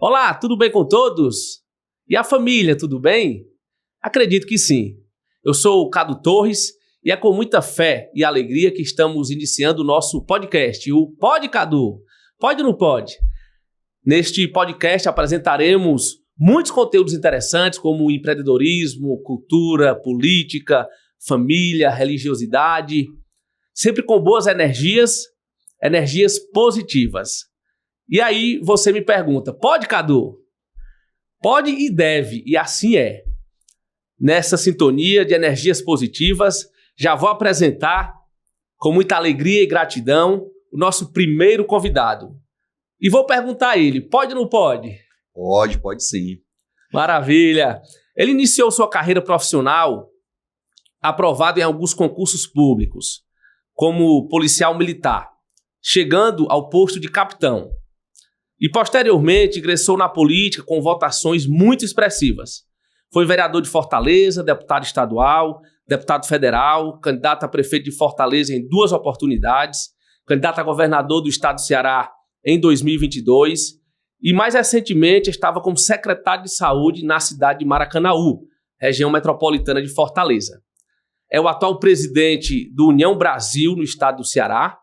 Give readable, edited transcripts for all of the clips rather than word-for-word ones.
Olá, tudo bem com todos? E a família, tudo bem? Acredito que sim. Eu sou o Cadu Torres e é com muita fé e alegria que estamos iniciando o nosso podcast, o Pode Cadu. Pode ou não pode? Neste podcast apresentaremos muitos conteúdos interessantes como empreendedorismo, cultura, política, família, religiosidade, sempre com boas energias positivas. E aí você me pergunta, pode, Cadu? Pode e deve, e assim é. Nessa sintonia de energias positivas, já vou apresentar, com muita alegria e gratidão, o nosso primeiro convidado. E vou perguntar a ele, pode ou não pode? Pode sim. Maravilha! Ele iniciou sua carreira profissional aprovado em alguns concursos públicos, como policial militar, chegando ao posto de capitão. E posteriormente ingressou na política com votações muito expressivas. Foi vereador de Fortaleza, deputado estadual, deputado federal, candidato a prefeito de Fortaleza em 2 oportunidades, candidato a governador do estado do Ceará em 2022 e mais recentemente estava como secretário de saúde na cidade de Maracanaú, região metropolitana de Fortaleza. É o atual presidente do União Brasil no estado do Ceará,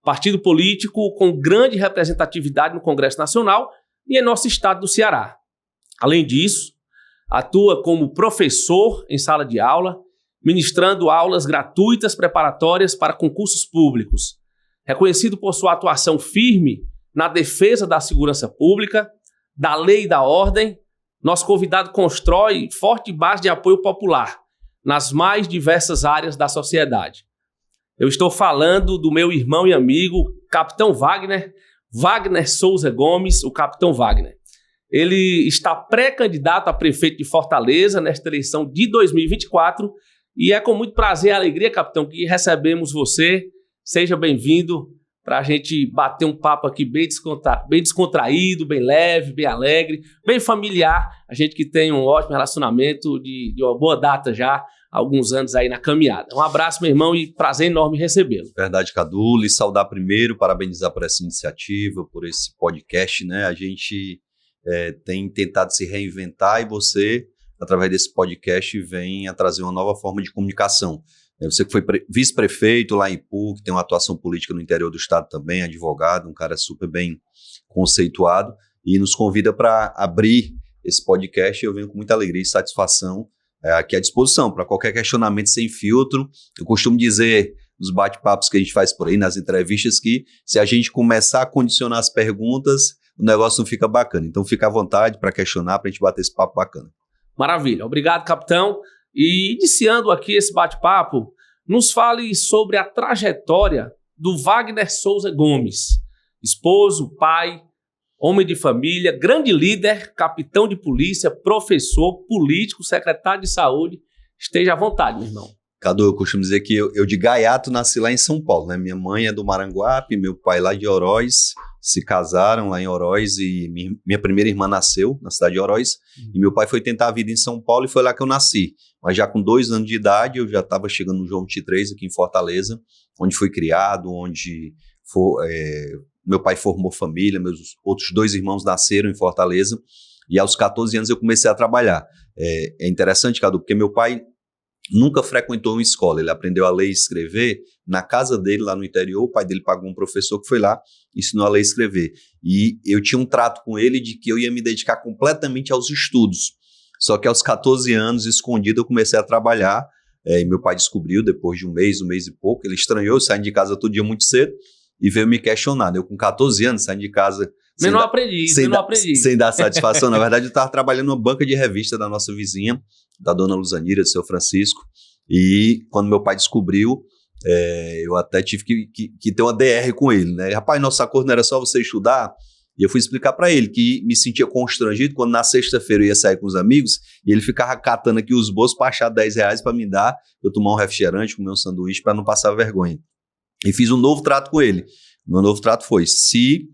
partido político com grande representatividade no Congresso Nacional e em nosso estado do Ceará. Além disso, atua como professor em sala de aula, ministrando aulas gratuitas preparatórias para concursos públicos. Reconhecido por sua atuação firme na defesa da segurança pública, da lei e da ordem, nosso convidado constrói forte base de apoio popular nas mais diversas áreas da sociedade. Eu estou falando do meu irmão e amigo, Capitão Wagner Souza Gomes, o Capitão Wagner. Ele está pré-candidato a prefeito de Fortaleza nesta eleição de 2024 e é com muito prazer e alegria, Capitão, que recebemos você. Seja bem-vindo para a gente bater um papo aqui bem descontraído, bem leve, bem alegre, bem familiar. A gente que tem um ótimo relacionamento de uma boa data já, alguns anos aí na caminhada. Um abraço, meu irmão, e prazer enorme recebê-lo. Verdade, Cadu. Lhe saudar primeiro, parabenizar por essa iniciativa, por esse podcast, né? A gente tem tentado se reinventar e você, através desse podcast, vem a trazer uma nova forma de comunicação. Você que foi vice-prefeito lá em Ipu, que tem uma atuação política no interior do estado também, advogado, um cara super bem conceituado, e nos convida para abrir esse podcast. Eu venho com muita alegria e satisfação aqui à disposição para qualquer questionamento sem filtro. Eu costumo dizer nos bate-papos que a gente faz por aí, nas entrevistas, que se a gente começar a condicionar as perguntas, o negócio não fica bacana. Então fica à vontade para questionar, para a gente bater esse papo bacana. Maravilha. Obrigado, capitão. E iniciando aqui esse bate-papo, nos fale sobre a trajetória do Wagner Souza Gomes, esposo, pai, homem de família, grande líder, capitão de polícia, professor, político, secretário de saúde. Esteja à vontade, meu irmão. Cadu, eu costumo dizer que eu de gaiato nasci lá em São Paulo, né? Minha mãe é do Maranguape, meu pai lá de Oroz, se casaram lá em Oroz e minha primeira irmã nasceu na cidade de Oroz. E meu pai foi tentar a vida em São Paulo e foi lá que eu nasci. Mas já com 2 anos de idade eu já estava chegando no João 23 aqui em Fortaleza, onde fui criado, onde meu pai formou família, meus outros 2 irmãos nasceram em Fortaleza e aos 14 anos eu comecei a trabalhar. É interessante, Cadu, porque meu pai nunca frequentou uma escola, ele aprendeu a ler e escrever na casa dele, lá no interior. O pai dele pagou um professor que foi lá, ensinou a ler e escrever. E eu tinha um trato com ele de que eu ia me dedicar completamente aos estudos. Só que aos 14 anos, escondido, eu comecei a trabalhar. E meu pai descobriu depois de um mês e pouco. Ele estranhou, saindo de casa todo dia muito cedo e veio me questionar. Eu com 14 anos, saindo de casa menor aprendiz. Sem dar satisfação. Na verdade, eu estava trabalhando numa banca de revista da nossa vizinha, da dona Luzanira, do seu Francisco, e quando meu pai descobriu, eu até tive que ter uma DR com ele, né? Rapaz, nosso acordo não era só você estudar, e eu fui explicar para ele que me sentia constrangido quando na sexta-feira eu ia sair com os amigos, e ele ficava catando aqui os bolsos para achar R$10 para me dar, eu tomar um refrigerante, comer um sanduíche para não passar vergonha. E fiz um novo trato com ele. Meu novo trato foi, se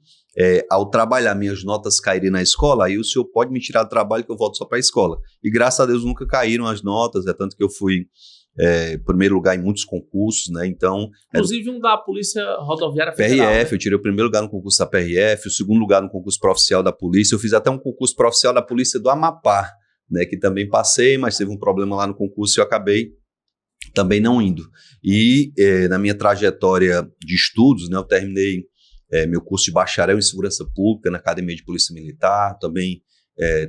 ao trabalhar minhas notas caírem na escola, aí o senhor pode me tirar do trabalho que eu volto só para a escola. E graças a Deus nunca caíram as notas, tanto que eu fui primeiro lugar em muitos concursos, né? Então, inclusive um da Polícia Rodoviária Federal. Federal. PRF, né? Eu tirei o primeiro lugar no concurso da PRF, o segundo lugar no concurso proficial da polícia. Eu fiz até um concurso proficial da polícia do Amapá, né? Que também passei, mas teve um problema lá no concurso e eu acabei também não indo. E na minha trajetória de estudos, né? Eu terminei meu curso de bacharel em segurança pública na Academia de Polícia Militar, também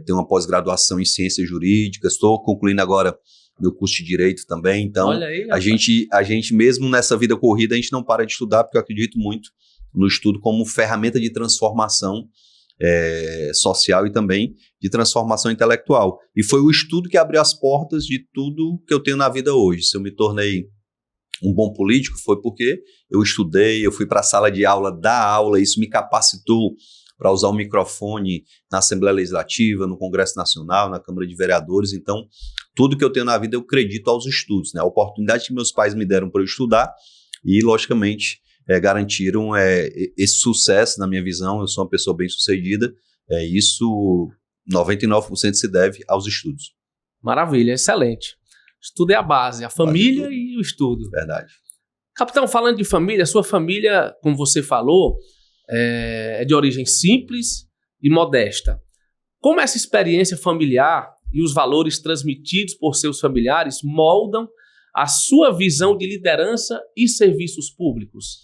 tenho uma pós-graduação em ciências jurídicas, estou concluindo agora meu curso de Direito também. Então, olha aí, a gente mesmo nessa vida corrida, a gente não para de estudar, porque eu acredito muito no estudo como ferramenta de transformação social e também de transformação intelectual. E foi o estudo que abriu as portas de tudo que eu tenho na vida hoje. Se eu me tornei um bom político, foi porque eu estudei, eu fui para a sala de aula, dar aula, isso me capacitou para usar o microfone na Assembleia Legislativa, no Congresso Nacional, na Câmara de Vereadores. Então, tudo que eu tenho na vida eu acredito aos estudos, né? A oportunidade que meus pais me deram para eu estudar e, logicamente, garantiram esse sucesso na minha visão. Eu sou uma pessoa bem-sucedida. Isso, 99% se deve aos estudos. Maravilha, excelente. Estudo é a base, a família e o estudo. Verdade. Capitão, falando de família, sua família, como você falou, é de origem simples e modesta. Como essa experiência familiar e os valores transmitidos por seus familiares moldam a sua visão de liderança e serviços públicos?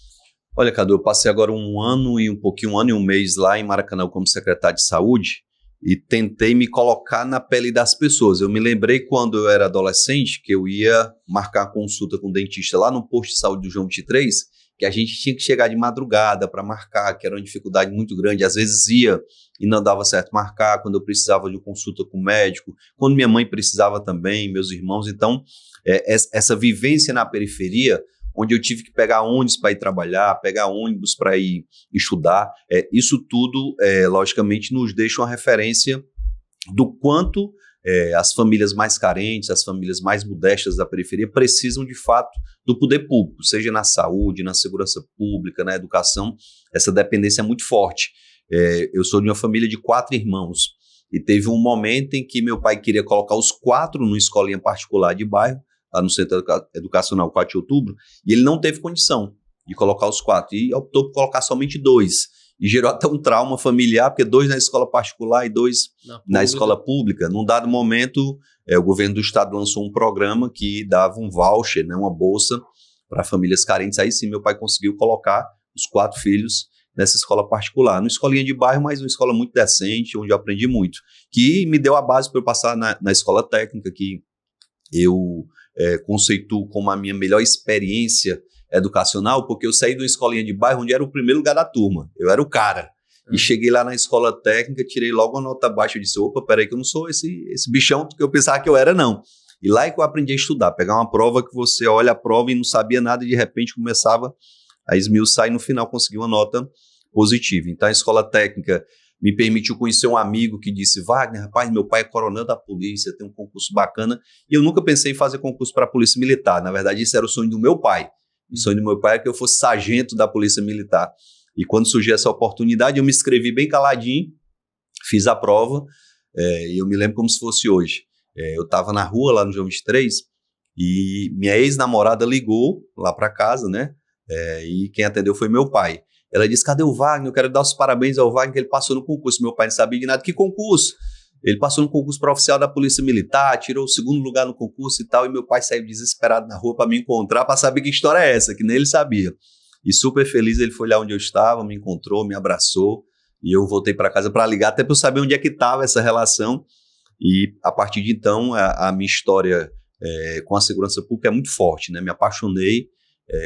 Olha, Cadu, eu passei agora um ano e um mês lá em Maracanã como secretário de saúde e tentei me colocar na pele das pessoas. Eu me lembrei quando eu era adolescente que eu ia marcar consulta com o dentista lá no posto de saúde do João 23, que a gente tinha que chegar de madrugada para marcar, que era uma dificuldade muito grande. Às vezes ia e não dava certo marcar, quando eu precisava de consulta com o médico, quando minha mãe precisava também, meus irmãos. Então, essa vivência na periferia, onde eu tive que pegar ônibus para ir trabalhar, pegar ônibus para ir estudar, isso tudo, logicamente, nos deixa uma referência do quanto as famílias mais carentes, as famílias mais modestas da periferia precisam, de fato, do poder público, seja na saúde, na segurança pública, na educação. Essa dependência é muito forte. Eu sou de uma família de 4 irmãos e teve um momento em que meu pai queria colocar os 4 numa escolinha particular de bairro, lá no Centro Educacional 4 de Outubro, e ele não teve condição de colocar os 4, e optou por colocar somente 2, e gerou até um trauma familiar, porque 2 na escola particular e 2 na escola pública. Num dado momento, o governo do estado lançou um programa que dava um voucher, né, uma bolsa para famílias carentes. Aí sim meu pai conseguiu colocar os 4 filhos nessa escola particular, numa escolinha de bairro, mas uma escola muito decente, onde eu aprendi muito, que me deu a base para eu passar na escola técnica, que eu conceituo como a minha melhor experiência educacional, porque eu saí de uma escolinha de bairro onde era o primeiro lugar da turma, eu era o cara, e cheguei lá na escola técnica, tirei logo uma nota baixa, eu disse, opa, peraí que eu não sou esse bichão que eu pensava que eu era, não. E lá é que eu aprendi a estudar, pegar uma prova que você olha a prova e não sabia nada, e de repente começava a esmiuçar e no final consegui uma nota positiva. Então a escola técnica me permitiu conhecer um amigo que disse, Wagner, rapaz, meu pai é coronel da polícia, tem um concurso bacana, e eu nunca pensei em fazer concurso para a polícia militar. Na verdade, isso era o sonho do meu pai. O sonho do meu pai era que eu fosse sargento da polícia militar. E quando surgiu essa oportunidade, eu me inscrevi bem caladinho, fiz a prova, e eu me lembro como se fosse hoje. Eu estava na rua, lá no João 23, e minha ex-namorada ligou lá para casa, né? E quem atendeu foi meu pai. Ela disse, cadê o Wagner? Eu quero dar os parabéns ao Wagner, que ele passou no concurso. Meu pai não sabia de nada. Que concurso? Ele passou no concurso para oficial da Polícia Militar, tirou o 2º lugar no concurso e tal, e meu pai saiu desesperado na rua para me encontrar, para saber que história é essa, que nem ele sabia. E super feliz, ele foi lá onde eu estava, me encontrou, me abraçou, e eu voltei para casa para ligar, até para eu saber onde é que estava essa relação. E a partir de então, a minha história com a segurança pública é muito forte, né? Me apaixonei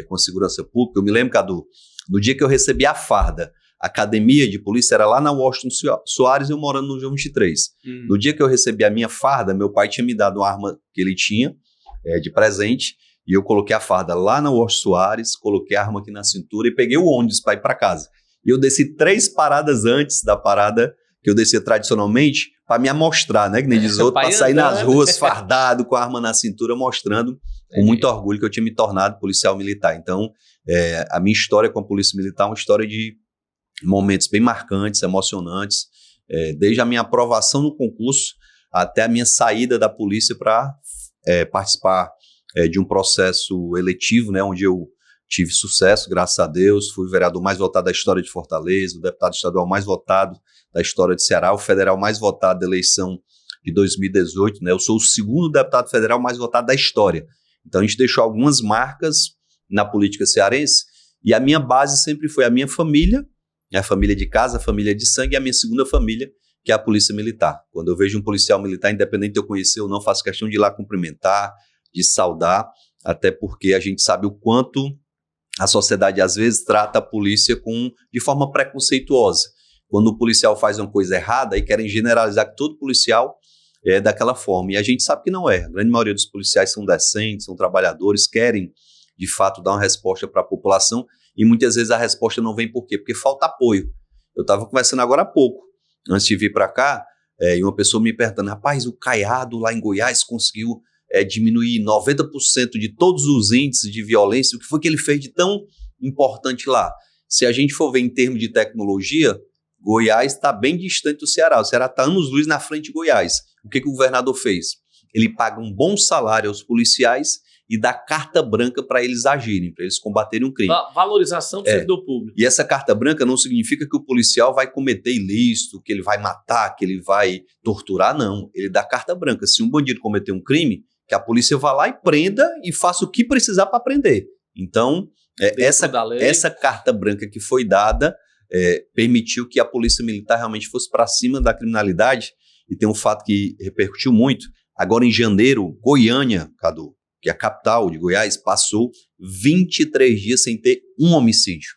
com a segurança pública. Eu me lembro, Cadu, no dia que eu recebi a farda, a academia de polícia era lá na Washington Soares, eu morando no João 23. No dia que eu recebi a minha farda, meu pai tinha me dado uma arma que ele tinha de presente, e eu coloquei a farda lá na Washington Soares, coloquei a arma aqui na cintura e peguei o ônibus para ir para casa. E eu desci 3 paradas antes da parada que eu descia tradicionalmente para me amostrar, né? Que nem diz outro, para sair nas ruas fardado, com a arma na cintura, mostrando com muito orgulho que eu tinha me tornado policial militar. Então, a minha história com a Polícia Militar é uma história de momentos bem marcantes, emocionantes, desde a minha aprovação no concurso até a minha saída da polícia para participar de um processo eletivo, né, onde eu tive sucesso, graças a Deus, fui o vereador mais votado da história de Fortaleza, o deputado estadual mais votado da história de Ceará, o federal mais votado da eleição de 2018, né, eu sou o segundo deputado federal mais votado da história. Então a gente deixou algumas marcas na política cearense e a minha base sempre foi a minha família, a família de casa, a família de sangue e a minha segunda família, que é a polícia militar. Quando eu vejo um policial militar, independente de eu conhecer ou não, faço questão de ir lá cumprimentar, de saudar, até porque a gente sabe o quanto a sociedade às vezes trata a polícia de forma preconceituosa. Quando o policial faz uma coisa errada, aí querem generalizar que todo policial é daquela forma. E a gente sabe que não é. A grande maioria dos policiais são decentes, são trabalhadores, querem, de fato, dar uma resposta para a população. E muitas vezes a resposta não vem por quê? Porque falta apoio. Eu estava conversando agora há pouco, antes de vir para cá, e uma pessoa me perguntando, rapaz, o Caiado lá em Goiás conseguiu diminuir 90% de todos os índices de violência. O que foi que ele fez de tão importante lá? Se a gente for ver em termos de tecnologia, Goiás está bem distante do Ceará. O Ceará está anos-luz na frente de Goiás. O que o governador fez? Ele paga um bom salário aos policiais e dá carta branca para eles agirem, para eles combaterem um crime. Valorização do servidor público. E essa carta branca não significa que o policial vai cometer ilícito, que ele vai matar, que ele vai torturar, não. Ele dá carta branca. Se um bandido cometer um crime, que a polícia vá lá e prenda e faça o que precisar para prender. Então, essa carta branca que foi dada permitiu que a polícia militar realmente fosse para cima da criminalidade. E tem um fato que repercutiu muito. Agora, em janeiro, Goiânia, Cadu, que é a capital de Goiás, passou 23 dias sem ter um homicídio.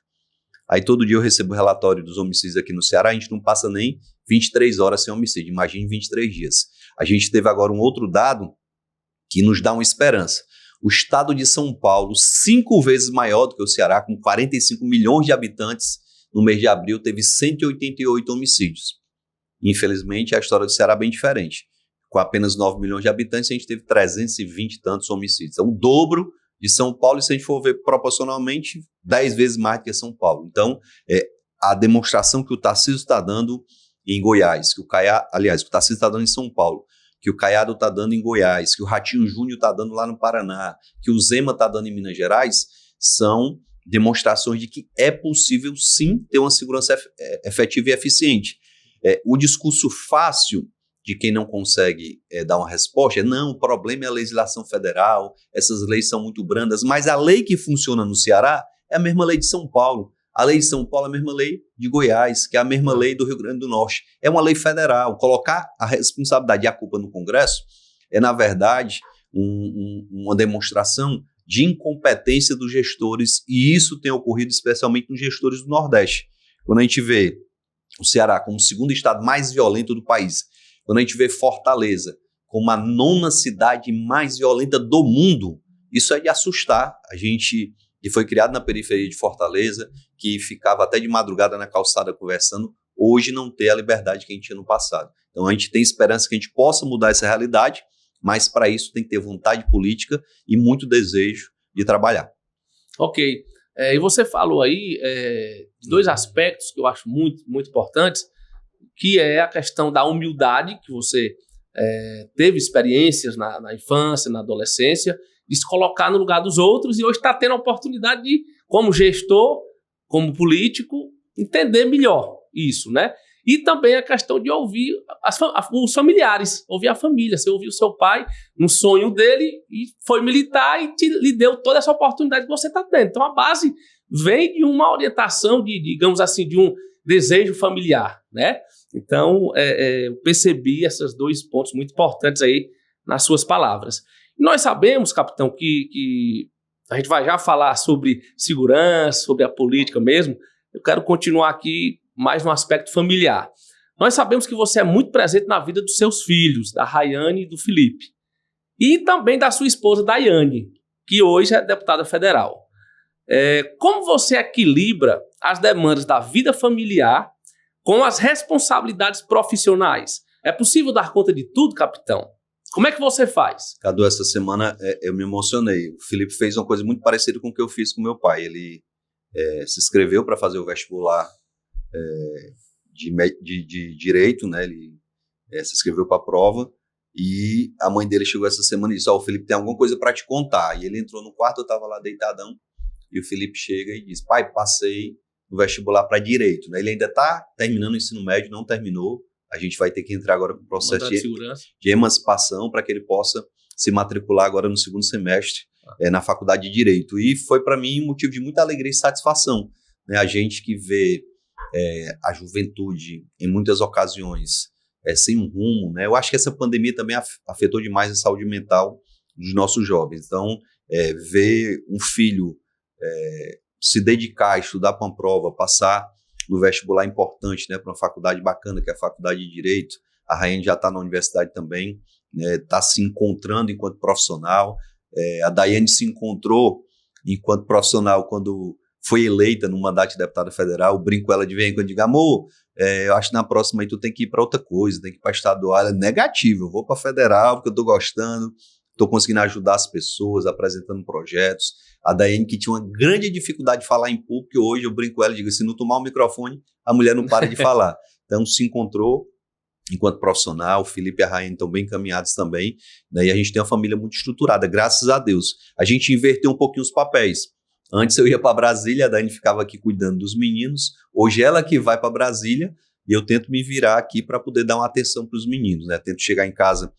Aí todo dia eu recebo o relatório dos homicídios aqui no Ceará, a gente não passa nem 23 horas sem homicídio, imagine 23 dias. A gente teve agora um outro dado que nos dá uma esperança. O estado de São Paulo, 5 vezes maior do que o Ceará, com 45 milhões de habitantes, no mês de abril teve 188 homicídios. Infelizmente, a história do Ceará é bem diferente. Com apenas 9 milhões de habitantes, a gente teve 320 e tantos homicídios. É o dobro de São Paulo, e se a gente for ver proporcionalmente, 10 vezes mais do que São Paulo. Então, a demonstração que o Tarcísio está dando em Goiás, que o Tarcísio está dando em São Paulo, que o Caiado está dando em Goiás, que o Ratinho Júnior está dando lá no Paraná, que o Zema está dando em Minas Gerais, são demonstrações de que é possível, sim, ter uma segurança efetiva e eficiente. O discurso fácil de quem não consegue dar uma resposta não, o problema é a legislação federal, essas leis são muito brandas, mas a lei que funciona no Ceará é a mesma lei de São Paulo. A lei de São Paulo é a mesma lei de Goiás, que é a mesma lei do Rio Grande do Norte. É uma lei federal. Colocar a responsabilidade e a culpa no Congresso é, na verdade, uma demonstração de incompetência dos gestores, e isso tem ocorrido especialmente nos gestores do Nordeste. Quando a gente vê o Ceará como o segundo estado mais violento do país, quando a gente vê Fortaleza como a 9ª cidade mais violenta do mundo, isso é de assustar. A gente que foi criado na periferia de Fortaleza, que ficava até de madrugada na calçada conversando, hoje não tem a liberdade que a gente tinha no passado. Então a gente tem esperança que a gente possa mudar essa realidade, mas para isso tem que ter vontade política e muito desejo de trabalhar. Ok. E você falou aí de 2 aspectos que eu acho muito, muito importantes, que é a questão da humildade, que você teve experiências na infância, na adolescência, de se colocar no lugar dos outros, e hoje está tendo a oportunidade de, como gestor, como político, entender melhor isso, né? E também a questão de ouvir os familiares, ouvir a família. Você ouviu o seu pai no sonho dele e foi militar e lhe deu toda essa oportunidade que você está tendo. Então a base vem de uma orientação, digamos assim, de um desejo familiar, né? Então eu percebi esses 2 pontos muito importantes aí nas suas palavras. Nós sabemos, capitão, que a gente vai já falar sobre segurança, sobre a política mesmo. Eu quero continuar aqui mais no aspecto familiar. Nós sabemos que você é muito presente na vida dos seus filhos, da Rayane e do Felipe. E também da sua esposa, Daiane, que hoje é deputada federal. Como você equilibra as demandas da vida familiar com as responsabilidades profissionais? É possível dar conta de tudo, capitão? Como é que você faz? Cadu, essa semana eu me emocionei. O Felipe fez uma coisa muito parecida com o que eu fiz com meu pai. Ele se inscreveu para fazer o vestibular de Direito, né? Ele se inscreveu para a prova E a mãe dele chegou essa semana e disse, o Felipe tem alguma coisa para te contar. E ele entrou no quarto, eu estava lá deitadão, e o Felipe chega e diz, pai, passei no vestibular para Direito. Né? Ele ainda está terminando o ensino médio, não terminou. A gente vai ter que entrar agora com o processo de emancipação para que ele possa se matricular agora no segundo semestre na faculdade de Direito. E foi para mim um motivo de muita alegria e satisfação. Né? A gente que vê a juventude, em muitas ocasiões, sem um rumo, né? Eu acho que essa pandemia também afetou demais a saúde mental dos nossos jovens. Então, ver um filho se dedicar a estudar para uma prova, passar no vestibular importante, né, para uma faculdade bacana, que é a faculdade de Direito, a Rayane já está na universidade também, está se encontrando enquanto profissional, a Daiane se encontrou enquanto profissional quando foi eleita no mandato de deputada federal. Eu brinco com ela de vez em quando, digo, amor, eu acho que na próxima aí tu tem que ir para outra coisa, tem que ir para estadual. Ela é negativo, eu vou para federal porque eu estou gostando, estou conseguindo ajudar as pessoas, apresentando projetos. A Daiane, que tinha uma grande dificuldade de falar em público, hoje eu brinco com ela e digo, se não tomar o microfone, a mulher não para de falar. Então se encontrou enquanto profissional, o Felipe e a Rayane estão bem encaminhados também, né? E a gente tem uma família muito estruturada, graças a Deus. A gente inverteu um pouquinho os papéis. Antes eu ia para Brasília, a Daiane ficava aqui cuidando dos meninos. Hoje ela que vai para Brasília e eu tento me virar aqui para poder dar uma atenção para os meninos, né? Tento chegar em casa,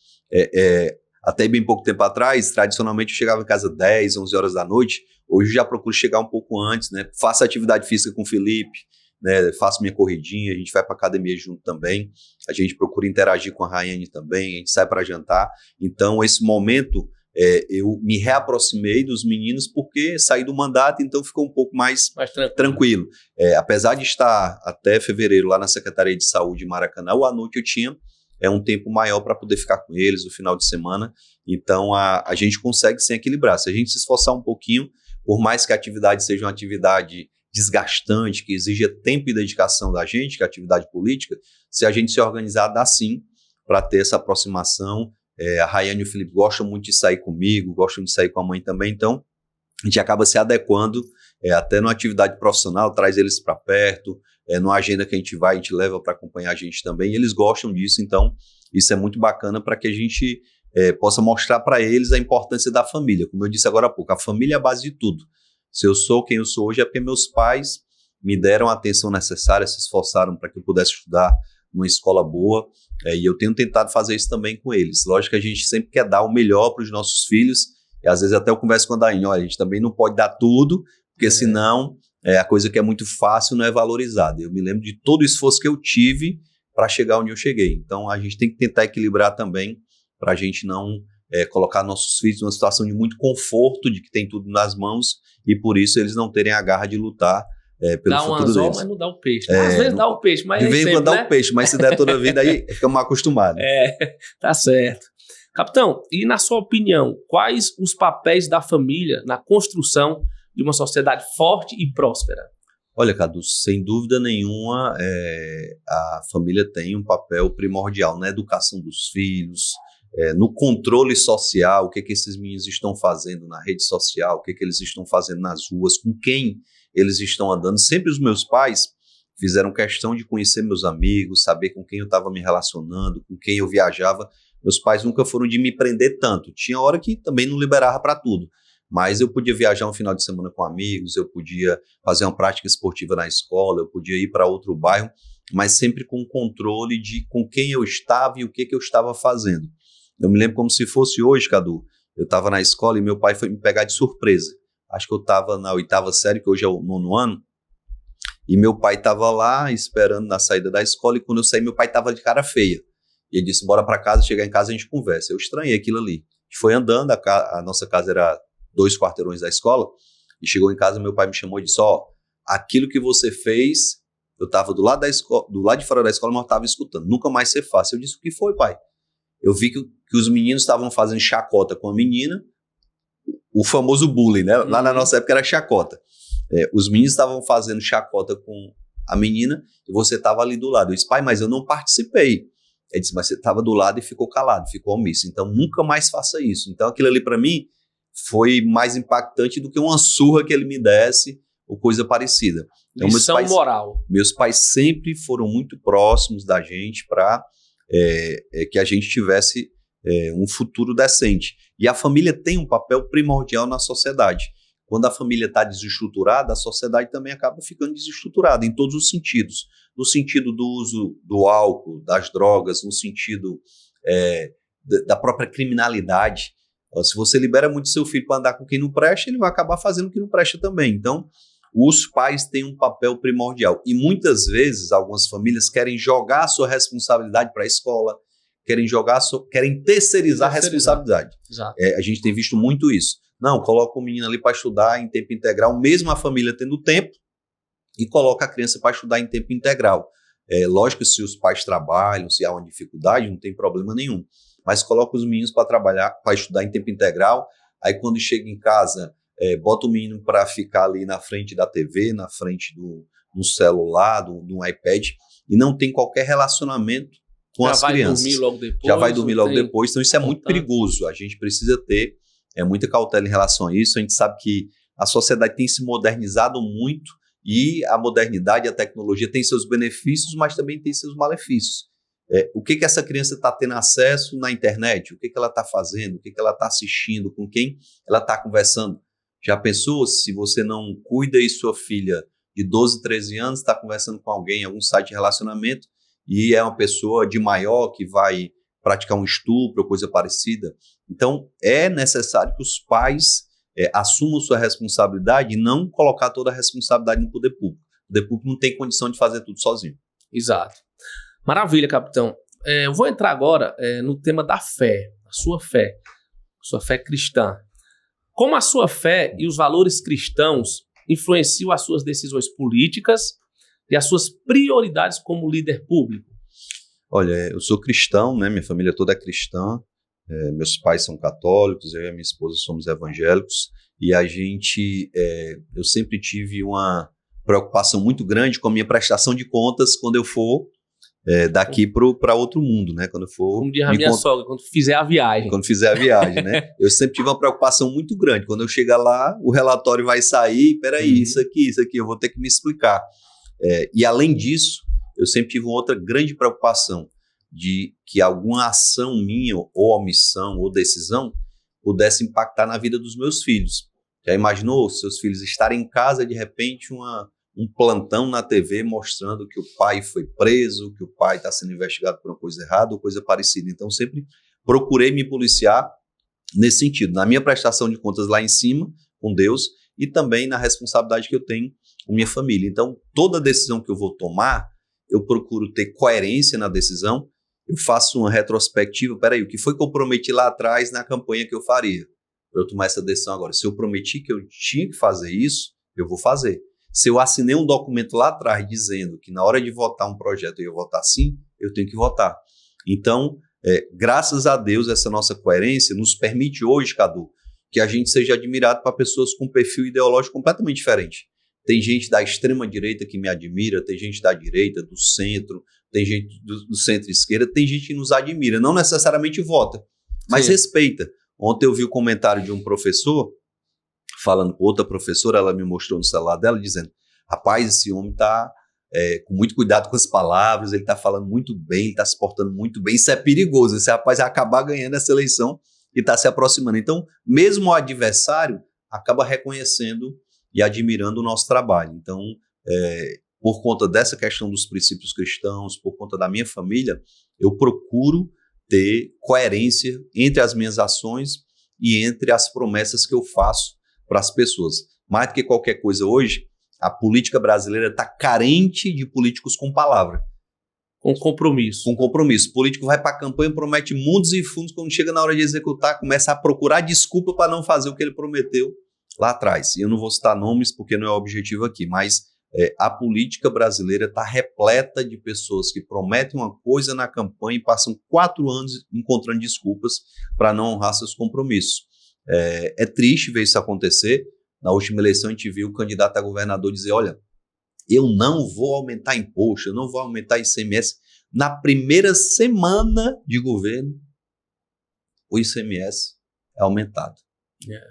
até bem pouco tempo atrás, tradicionalmente eu chegava em casa 10, 11 horas da noite. Hoje eu já procuro chegar um pouco antes, né? Faço atividade física com o Felipe, né? Faço minha corridinha, a gente vai para academia junto também. A gente procura interagir com a Rayane também, a gente sai para jantar. Então esse momento eu me reaproximei dos meninos porque saí do mandato, então ficou um pouco mais tranquilo. Apesar de estar até fevereiro lá na Secretaria de Saúde de Maracanã, à noite eu tinha um tempo maior para poder ficar com eles no final de semana. Então a gente consegue sim equilibrar. Se a gente se esforçar um pouquinho, por mais que a atividade seja uma atividade desgastante, que exija tempo e dedicação da gente, que é a atividade política, se a gente se organizar, dá sim para ter essa aproximação. A Rayane e o Felipe gostam muito de sair comigo, gostam de sair com a mãe também, então a gente acaba se adequando até numa atividade profissional, traz eles para perto, numa agenda que a gente vai, a gente leva para acompanhar a gente também, e eles gostam disso, então isso é muito bacana para que a gente possa mostrar para eles a importância da família. Como eu disse agora há pouco, a família é a base de tudo. Se eu sou quem eu sou hoje é porque meus pais me deram a atenção necessária, se esforçaram para que eu pudesse estudar numa escola boa, e eu tenho tentado fazer isso também com eles. Lógico que a gente sempre quer dar o melhor para os nossos filhos, e às vezes até eu converso com a Daiane, olha, a gente também não pode dar tudo, porque senão a coisa que é muito fácil não é valorizada. Eu me lembro de todo o esforço que eu tive para chegar onde eu cheguei. Então a gente tem que tentar equilibrar também, para a gente não colocar nossos filhos numa situação de muito conforto, de que tem tudo nas mãos, e por isso eles não terem a garra de lutar pelo dá futuro deles. Dá um anzol, mas não dá o peixe. Às vezes dá o peixe, mas de vez em quando dá o peixe, mas se der toda a vida, aí ficamos mal acostumados. Tá certo. Capitão, e na sua opinião, quais os papéis da família na construção de uma sociedade forte e próspera? Olha, Cadu, sem dúvida nenhuma, a família tem um papel primordial na educação dos filhos, no controle social, o que esses meninos estão fazendo na rede social, o que eles estão fazendo nas ruas, com quem eles estão andando. Sempre os meus pais fizeram questão de conhecer meus amigos, saber com quem eu estava me relacionando, com quem eu viajava. Meus pais nunca foram de me prender tanto. Tinha hora que também não liberava para tudo, mas eu podia viajar um final de semana com amigos, eu podia fazer uma prática esportiva na escola, eu podia ir para outro bairro, mas sempre com controle de com quem eu estava e o que eu estava fazendo. Eu me lembro como se fosse hoje, Cadu. Eu estava na escola e meu pai foi me pegar de surpresa. Acho que eu estava na 8ª série, que hoje é o 9º ano, e meu pai estava lá esperando na saída da escola, e quando eu saí, meu pai estava de cara feia. E ele disse, bora para casa, chegar em casa a gente conversa. Eu estranhei aquilo ali. A gente foi andando, a nossa casa era 2 quarteirões da escola, e chegou em casa, meu pai me chamou e disse, aquilo que você fez, eu estava do lado de fora da escola, mas eu estava escutando, nunca mais você faz. Eu disse, o que foi, pai? Eu vi que os meninos estavam fazendo chacota com a menina, o famoso bullying, né? Lá na nossa época era chacota. Os meninos estavam fazendo chacota com a menina e você estava ali do lado. Eu disse, pai, mas eu não participei. Ele disse, mas você estava do lado e ficou calado, ficou omisso. Então nunca mais faça isso. Então aquilo ali para mim foi mais impactante do que uma surra que ele me desse ou coisa parecida. Então, lição moral. Meus pais sempre foram muito próximos da gente para que a gente tivesse um futuro decente. E a família tem um papel primordial na sociedade. Quando a família está desestruturada, a sociedade também acaba ficando desestruturada em todos os sentidos. No sentido do uso do álcool, das drogas, no sentido da própria criminalidade. Se você libera muito seu filho para andar com quem não presta, ele vai acabar fazendo o que não presta também. Então, os pais têm um papel primordial. E muitas vezes, algumas famílias querem jogar a sua responsabilidade para a escola, querem terceirizar a responsabilidade. A gente tem visto muito isso. Não, coloca o menino ali para estudar em tempo integral, mesmo a família tendo tempo, e coloca a criança para estudar em tempo integral. Lógico que se os pais trabalham, se há uma dificuldade, não tem problema nenhum. Mas coloca os meninos para trabalhar, para estudar em tempo integral, aí quando chega em casa, bota o menino para ficar ali na frente da TV, na frente do celular, do iPad, e não tem qualquer relacionamento com as crianças. Já vai dormir logo depois. Então isso é muito perigoso. A gente precisa ter muita cautela em relação a isso. A gente sabe que a sociedade tem se modernizado muito e a modernidade, a tecnologia tem seus benefícios, mas também tem seus malefícios. O que essa criança está tendo acesso na internet? O que ela está fazendo? O que ela está assistindo? Com quem ela está conversando? Já pensou se você não cuida e sua filha de 12, 13 anos está conversando com alguém em algum site de relacionamento e é uma pessoa de maior que vai praticar um estupro ou coisa parecida? Então, é necessário que os pais assumam sua responsabilidade e não colocar toda a responsabilidade no poder público. O poder público não tem condição de fazer tudo sozinho. Exato. Maravilha, capitão. Eu vou entrar agora no tema da fé, a sua fé cristã. Como a sua fé e os valores cristãos influenciam as suas decisões políticas e as suas prioridades como líder público? Olha, eu sou cristão, né? Minha família toda é cristã. Meus pais são católicos, eu e a minha esposa somos evangélicos. E eu sempre tive uma preocupação muito grande com a minha prestação de contas quando eu for daqui para outro mundo, né? Quando eu for... Como diz a minha sogra, quando fizer a viagem. Quando fizer a viagem, né? Eu sempre tive uma preocupação muito grande. Quando eu chegar lá, o relatório vai sair, peraí, isso aqui, eu vou ter que me explicar. E além disso, eu sempre tive uma outra grande preocupação de que alguma ação minha, ou omissão, ou decisão, pudesse impactar na vida dos meus filhos. Já imaginou seus filhos estarem em casa, de repente, um plantão na TV mostrando que o pai foi preso, que o pai está sendo investigado por uma coisa errada ou coisa parecida? Então, sempre procurei me policiar nesse sentido, na minha prestação de contas lá em cima, com Deus, e também na responsabilidade que eu tenho com minha família. Então, toda decisão que eu vou tomar, eu procuro ter coerência na decisão, eu faço uma retrospectiva, peraí, o que foi que eu prometi lá atrás na campanha que eu faria? Para eu tomar essa decisão agora. Se eu prometi que eu tinha que fazer isso, eu vou fazer. Se eu assinei um documento lá atrás dizendo que na hora de votar um projeto eu ia votar sim, eu tenho que votar. Então, graças a Deus, essa nossa coerência nos permite hoje, Cadu, que a gente seja admirado por pessoas com perfil ideológico completamente diferente. Tem gente da extrema-direita que me admira, tem gente da direita, do centro, tem gente do centro-esquerda, tem gente que nos admira, não necessariamente vota, mas respeita. Ontem eu vi o comentário de um professor, falando com outra professora, ela me mostrou no celular dela, dizendo, rapaz, esse homem está com muito cuidado com as palavras, ele está falando muito bem, ele está se portando muito bem, isso é perigoso, esse rapaz vai acabar ganhando essa eleição e está se aproximando. Então, mesmo o adversário acaba reconhecendo e admirando o nosso trabalho. Então, por conta dessa questão dos princípios cristãos, por conta da minha família, eu procuro ter coerência entre as minhas ações e entre as promessas que eu faço para as pessoas. Mais do que qualquer coisa hoje, a política brasileira está carente de políticos com palavra. Com compromisso. Com compromisso. O político vai para a campanha, promete mundos e fundos, quando chega na hora de executar, começa a procurar desculpa para não fazer o que ele prometeu lá atrás. E eu não vou citar nomes porque não é o objetivo aqui, mas a política brasileira está repleta de pessoas que prometem uma coisa na campanha e passam 4 anos encontrando desculpas para não honrar seus compromissos. É triste ver isso acontecer. Na última eleição a gente viu o candidato a governador dizer, olha, eu não vou aumentar imposto, eu não vou aumentar ICMS. Na primeira semana de governo, o ICMS é aumentado.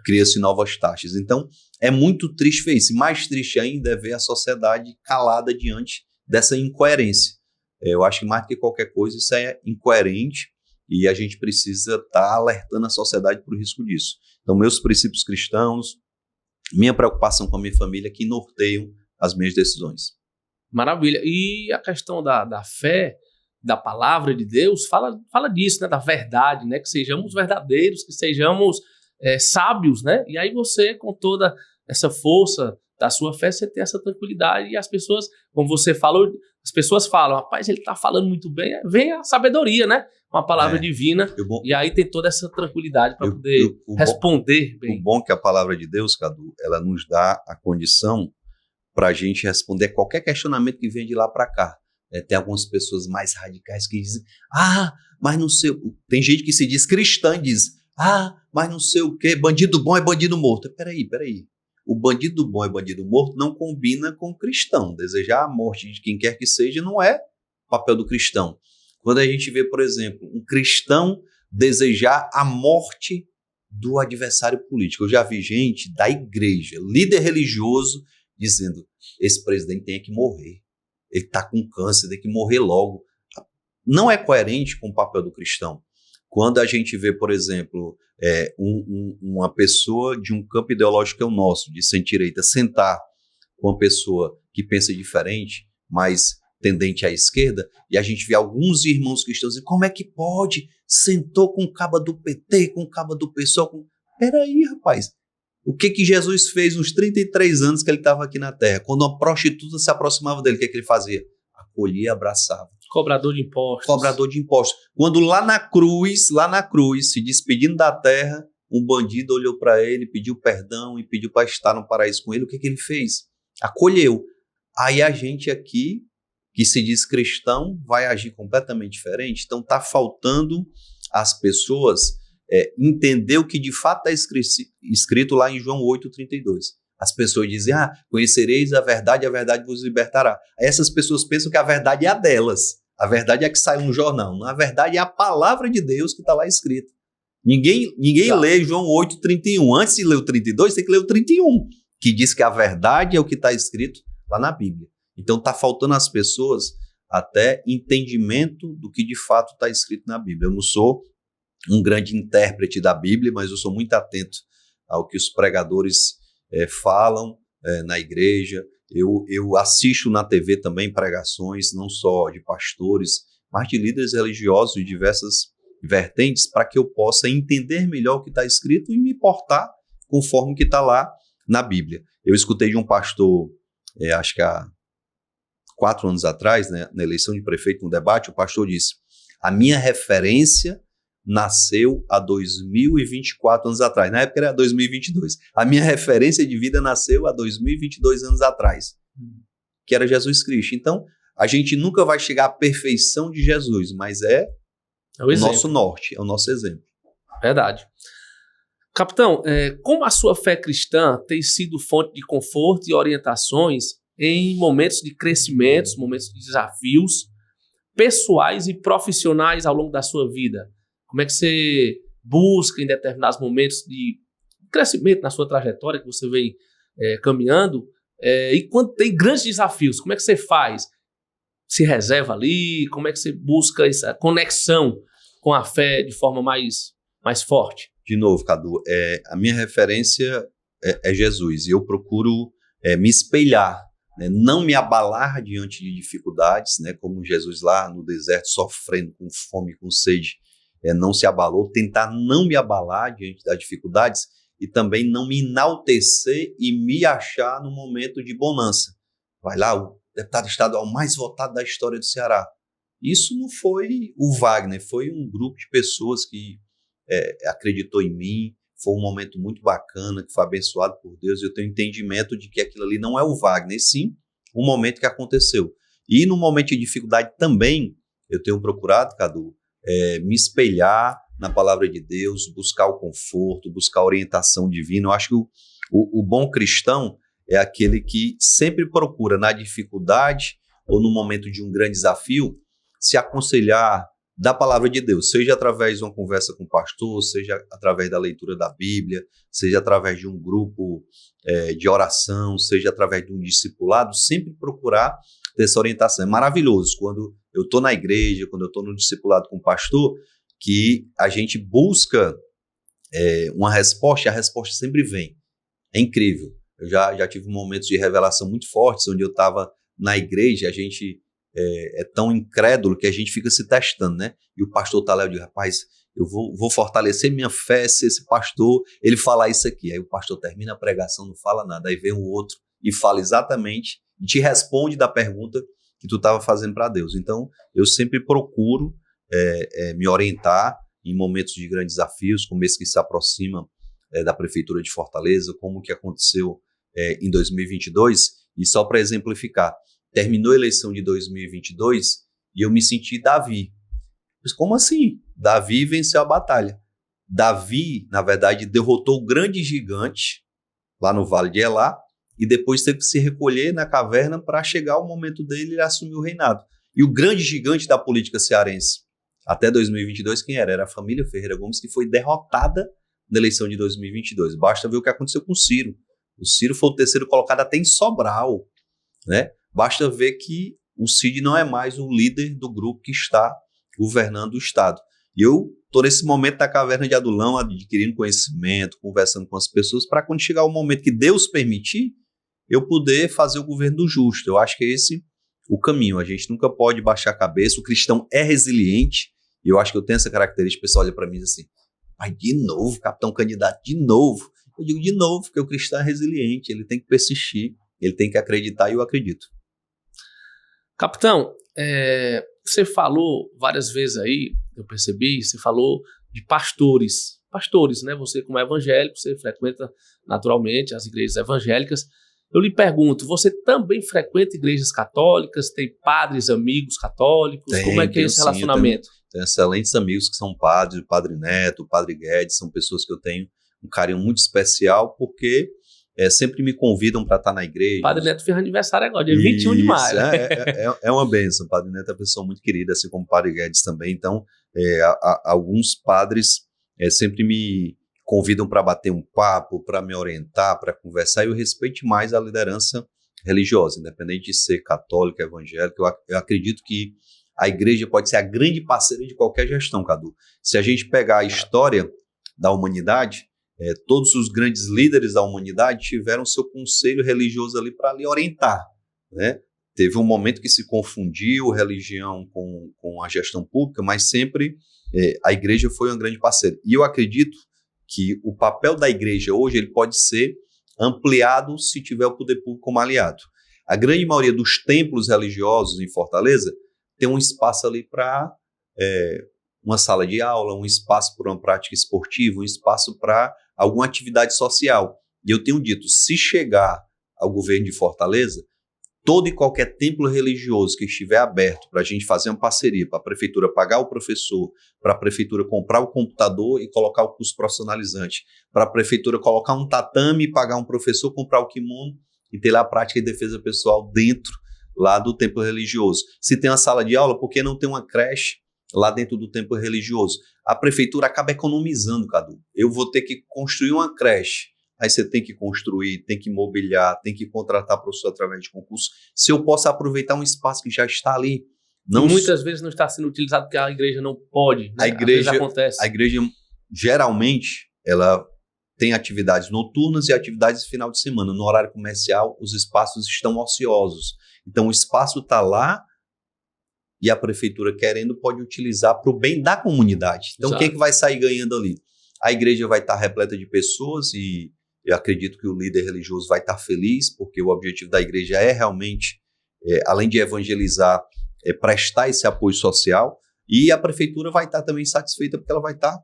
Cria-se novas taxas. Então, é muito triste ver isso. E mais triste ainda é ver a sociedade calada diante dessa incoerência. Eu acho que mais do que qualquer coisa, isso é incoerente e a gente precisa estar alertando a sociedade para o risco disso. Então, meus princípios cristãos, minha preocupação com a minha família que norteiam as minhas decisões. Maravilha. E a questão da fé, da palavra de Deus, fala disso, né? Da verdade, né? Que sejamos verdadeiros, que sejamos sábios, né? E aí você, com toda essa força da sua fé, você tem essa tranquilidade e as pessoas, como você falou, as pessoas falam, rapaz, ele está falando muito bem, vem a sabedoria, né? Uma palavra divina, e aí tem toda essa tranquilidade para poder responder bem. O bom é que a palavra de Deus, Cadu, ela nos dá a condição para a gente responder qualquer questionamento que venha de lá para cá. Tem algumas pessoas mais radicais que dizem, mas não sei, tem gente que se diz cristã e diz, mas não sei o quê, bandido bom é bandido morto. Peraí. O bandido bom é bandido morto não combina com o cristão. Desejar a morte de quem quer que seja não é papel do cristão. Quando a gente vê, por exemplo, um cristão desejar a morte do adversário político. Eu já vi gente da igreja, líder religioso, dizendo, esse presidente tem que morrer. Ele está com câncer, tem que morrer logo. Não é coerente com o papel do cristão. Quando a gente vê, por exemplo, uma pessoa de um campo ideológico que é o nosso, de centro-direita, sentar com uma pessoa que pensa diferente, mas tendente à esquerda, e a gente vê alguns irmãos cristãos dizendo, como é que pode? Sentou com o caba do PT, com o caba do PSOL. Peraí, rapaz. O que Jesus fez nos 33 anos que ele estava aqui na Terra? Quando uma prostituta se aproximava dele, o que ele fazia? Acolhia e abraçava. Cobrador de impostos. Quando lá na cruz, se despedindo da terra, um bandido olhou para ele, pediu perdão e pediu para estar no paraíso com ele. O que ele fez? Acolheu. Aí a gente aqui, que se diz cristão, vai agir completamente diferente. Então está faltando às pessoas entender o que de fato está escrito lá em João 8,32. As pessoas dizem, conhecereis a verdade vos libertará. Aí essas pessoas pensam que a verdade é a delas. A verdade é a que saiu no jornal. A verdade é a palavra de Deus que está lá escrita. Ninguém lê João 8,31. Antes de ler o 32, tem que ler o 31, que diz que a verdade é o que está escrito lá na Bíblia. Então está faltando às pessoas até entendimento do que de fato está escrito na Bíblia. Eu não sou um grande intérprete da Bíblia, mas eu sou muito atento ao que os pregadores falam na igreja. Eu assisto na TV também pregações, não só de pastores, mas de líderes religiosos de diversas vertentes, para que eu possa entender melhor o que está escrito e me portar conforme o que está lá na Bíblia. Eu escutei de um pastor, acho que há 4 anos atrás, né, na eleição de prefeito, no debate, o pastor disse, a minha referência nasceu há 2024 anos atrás. Na época era 2022. A minha referência de vida nasceu há 2022 anos atrás, que era Jesus Cristo. Então, a gente nunca vai chegar à perfeição de Jesus, mas é o nosso norte, é o nosso exemplo. Verdade. Capitão, como a sua fé cristã tem sido fonte de conforto e orientações em momentos de crescimento, momentos de desafios pessoais e profissionais ao longo da sua vida? Como é que você busca em determinados momentos de crescimento na sua trajetória que você vem caminhando? E quando tem grandes desafios, como é que você faz? Se reserva ali? Como é que você busca essa conexão com a fé de forma mais forte? De novo, Cadu, a minha referência é Jesus. E eu procuro me espelhar, né? Não me abalar diante de dificuldades, né? Como Jesus lá no deserto, sofrendo com fome, com sede, não se abalou, tentar não me abalar diante das dificuldades e também não me enaltecer e me achar no momento de bonança. Vai lá, o deputado estadual mais votado da história do Ceará. Isso não foi o Wagner, foi um grupo de pessoas que acreditou em mim, foi um momento muito bacana, que foi abençoado por Deus, e eu tenho entendimento de que aquilo ali não é o Wagner, sim um momento que aconteceu. E no momento de dificuldade também, eu tenho procurado, Cadu, me espelhar na palavra de Deus, buscar o conforto, buscar a orientação divina. Eu acho que o bom cristão é aquele que sempre procura, na dificuldade ou no momento de um grande desafio, se aconselhar da palavra de Deus, seja através de uma conversa com o pastor, seja através da leitura da Bíblia, seja através de um grupo de oração, seja através de um discipulado, sempre procurar ter essa orientação. É maravilhoso quando eu estou na igreja, quando eu estou no discipulado com o pastor, que a gente busca uma resposta, e a resposta sempre vem. É incrível. Eu já tive momentos de revelação muito fortes, onde eu estava na igreja, a gente é tão incrédulo que a gente fica se testando, né? E o pastor tá lá, eu digo, rapaz, eu vou fortalecer minha fé se esse pastor, ele falar isso aqui. Aí o pastor termina a pregação, não fala nada, aí vem o outro e fala exatamente, e te responde da pergunta que tu estava fazendo para Deus. Então, eu sempre procuro me orientar em momentos de grandes desafios, como esse que se aproxima da Prefeitura de Fortaleza, como que aconteceu em 2022, e só para exemplificar, terminou a eleição de 2022 e eu me senti Davi. Mas como assim? Davi venceu a batalha. Davi, na verdade, derrotou o grande gigante lá no Vale de Elá e depois teve que se recolher na caverna para chegar ao momento dele e assumir o reinado. E o grande gigante da política cearense até 2022, quem era? Era a família Ferreira Gomes, que foi derrotada na eleição de 2022. Basta ver o que aconteceu com o Ciro. O Ciro foi o terceiro colocado até em Sobral, né? Basta ver que o Cid não é mais o líder do grupo que está governando o Estado. E eu estou nesse momento da caverna de Adulão, adquirindo conhecimento, conversando com as pessoas, para quando chegar o momento que Deus permitir, eu poder fazer o governo do justo. Eu acho que é esse o caminho. A gente nunca pode baixar a cabeça. O cristão é resiliente. E eu acho que eu tenho essa característica. O pessoal olha para mim e diz assim, pai, de novo, capitão candidato, de novo. Eu digo de novo, porque o cristão é resiliente. Ele tem que persistir, ele tem que acreditar, e eu acredito. Capitão, você falou várias vezes aí, eu percebi, você falou de pastores. Pastores, né? Você, como evangélico, você frequenta naturalmente as igrejas evangélicas. Eu lhe pergunto, você também frequenta igrejas católicas? Tem padres, amigos católicos? Como é que é esse relacionamento? Tenho excelentes amigos que são padres, o Padre Neto, o Padre Guedes, são pessoas que eu tenho um carinho muito especial, porque sempre me convidam para estar na igreja. Padre Neto fez aniversário agora, dia 21 de maio. É uma bênção. O Padre Neto é uma pessoa muito querida, assim como o Padre Guedes também. Então, alguns padres sempre me convidam para bater um papo, para me orientar, para conversar, e eu respeito mais a liderança religiosa, independente de ser católica, evangélica. Eu acredito que a igreja pode ser a grande parceira de qualquer gestão, Cadu. Se a gente pegar a história da humanidade, todos os grandes líderes da humanidade tiveram seu conselho religioso ali para lhe orientar, né? Teve um momento que se confundiu religião com a gestão pública, mas sempre a igreja foi uma grande parceira. E eu acredito que o papel da igreja hoje ele pode ser ampliado se tiver o poder público como aliado. A grande maioria dos templos religiosos em Fortaleza tem um espaço ali para uma sala de aula, um espaço para uma prática esportiva, um espaço para alguma atividade social. E eu tenho dito, se chegar ao governo de Fortaleza, todo e qualquer templo religioso que estiver aberto para a gente fazer uma parceria, para a prefeitura pagar o professor, para a prefeitura comprar o computador e colocar o curso profissionalizante, para a prefeitura colocar um tatame, pagar um professor, comprar o kimono e ter lá a prática de defesa pessoal dentro lá do templo religioso. Se tem uma sala de aula, por que não tem uma creche lá dentro do templo religioso? A prefeitura acaba economizando, Cadu. Eu vou ter que construir uma creche. Aí você tem que construir, tem que mobiliar, tem que contratar professor através de concurso. Se eu posso aproveitar um espaço que já está ali. Não, muitas vezes não está sendo utilizado porque a igreja não pode. Né? A igreja acontece. A igreja, geralmente, ela tem atividades noturnas e atividades de final de semana. No horário comercial, os espaços estão ociosos. Então, o espaço está lá e a prefeitura, querendo, pode utilizar para o bem da comunidade. Então, quem é que vai sair ganhando ali? A igreja vai estar repleta de pessoas e eu acredito que o líder religioso vai estar feliz, porque o objetivo da igreja é realmente, além de evangelizar, prestar esse apoio social, e a prefeitura vai estar também satisfeita, porque ela vai estar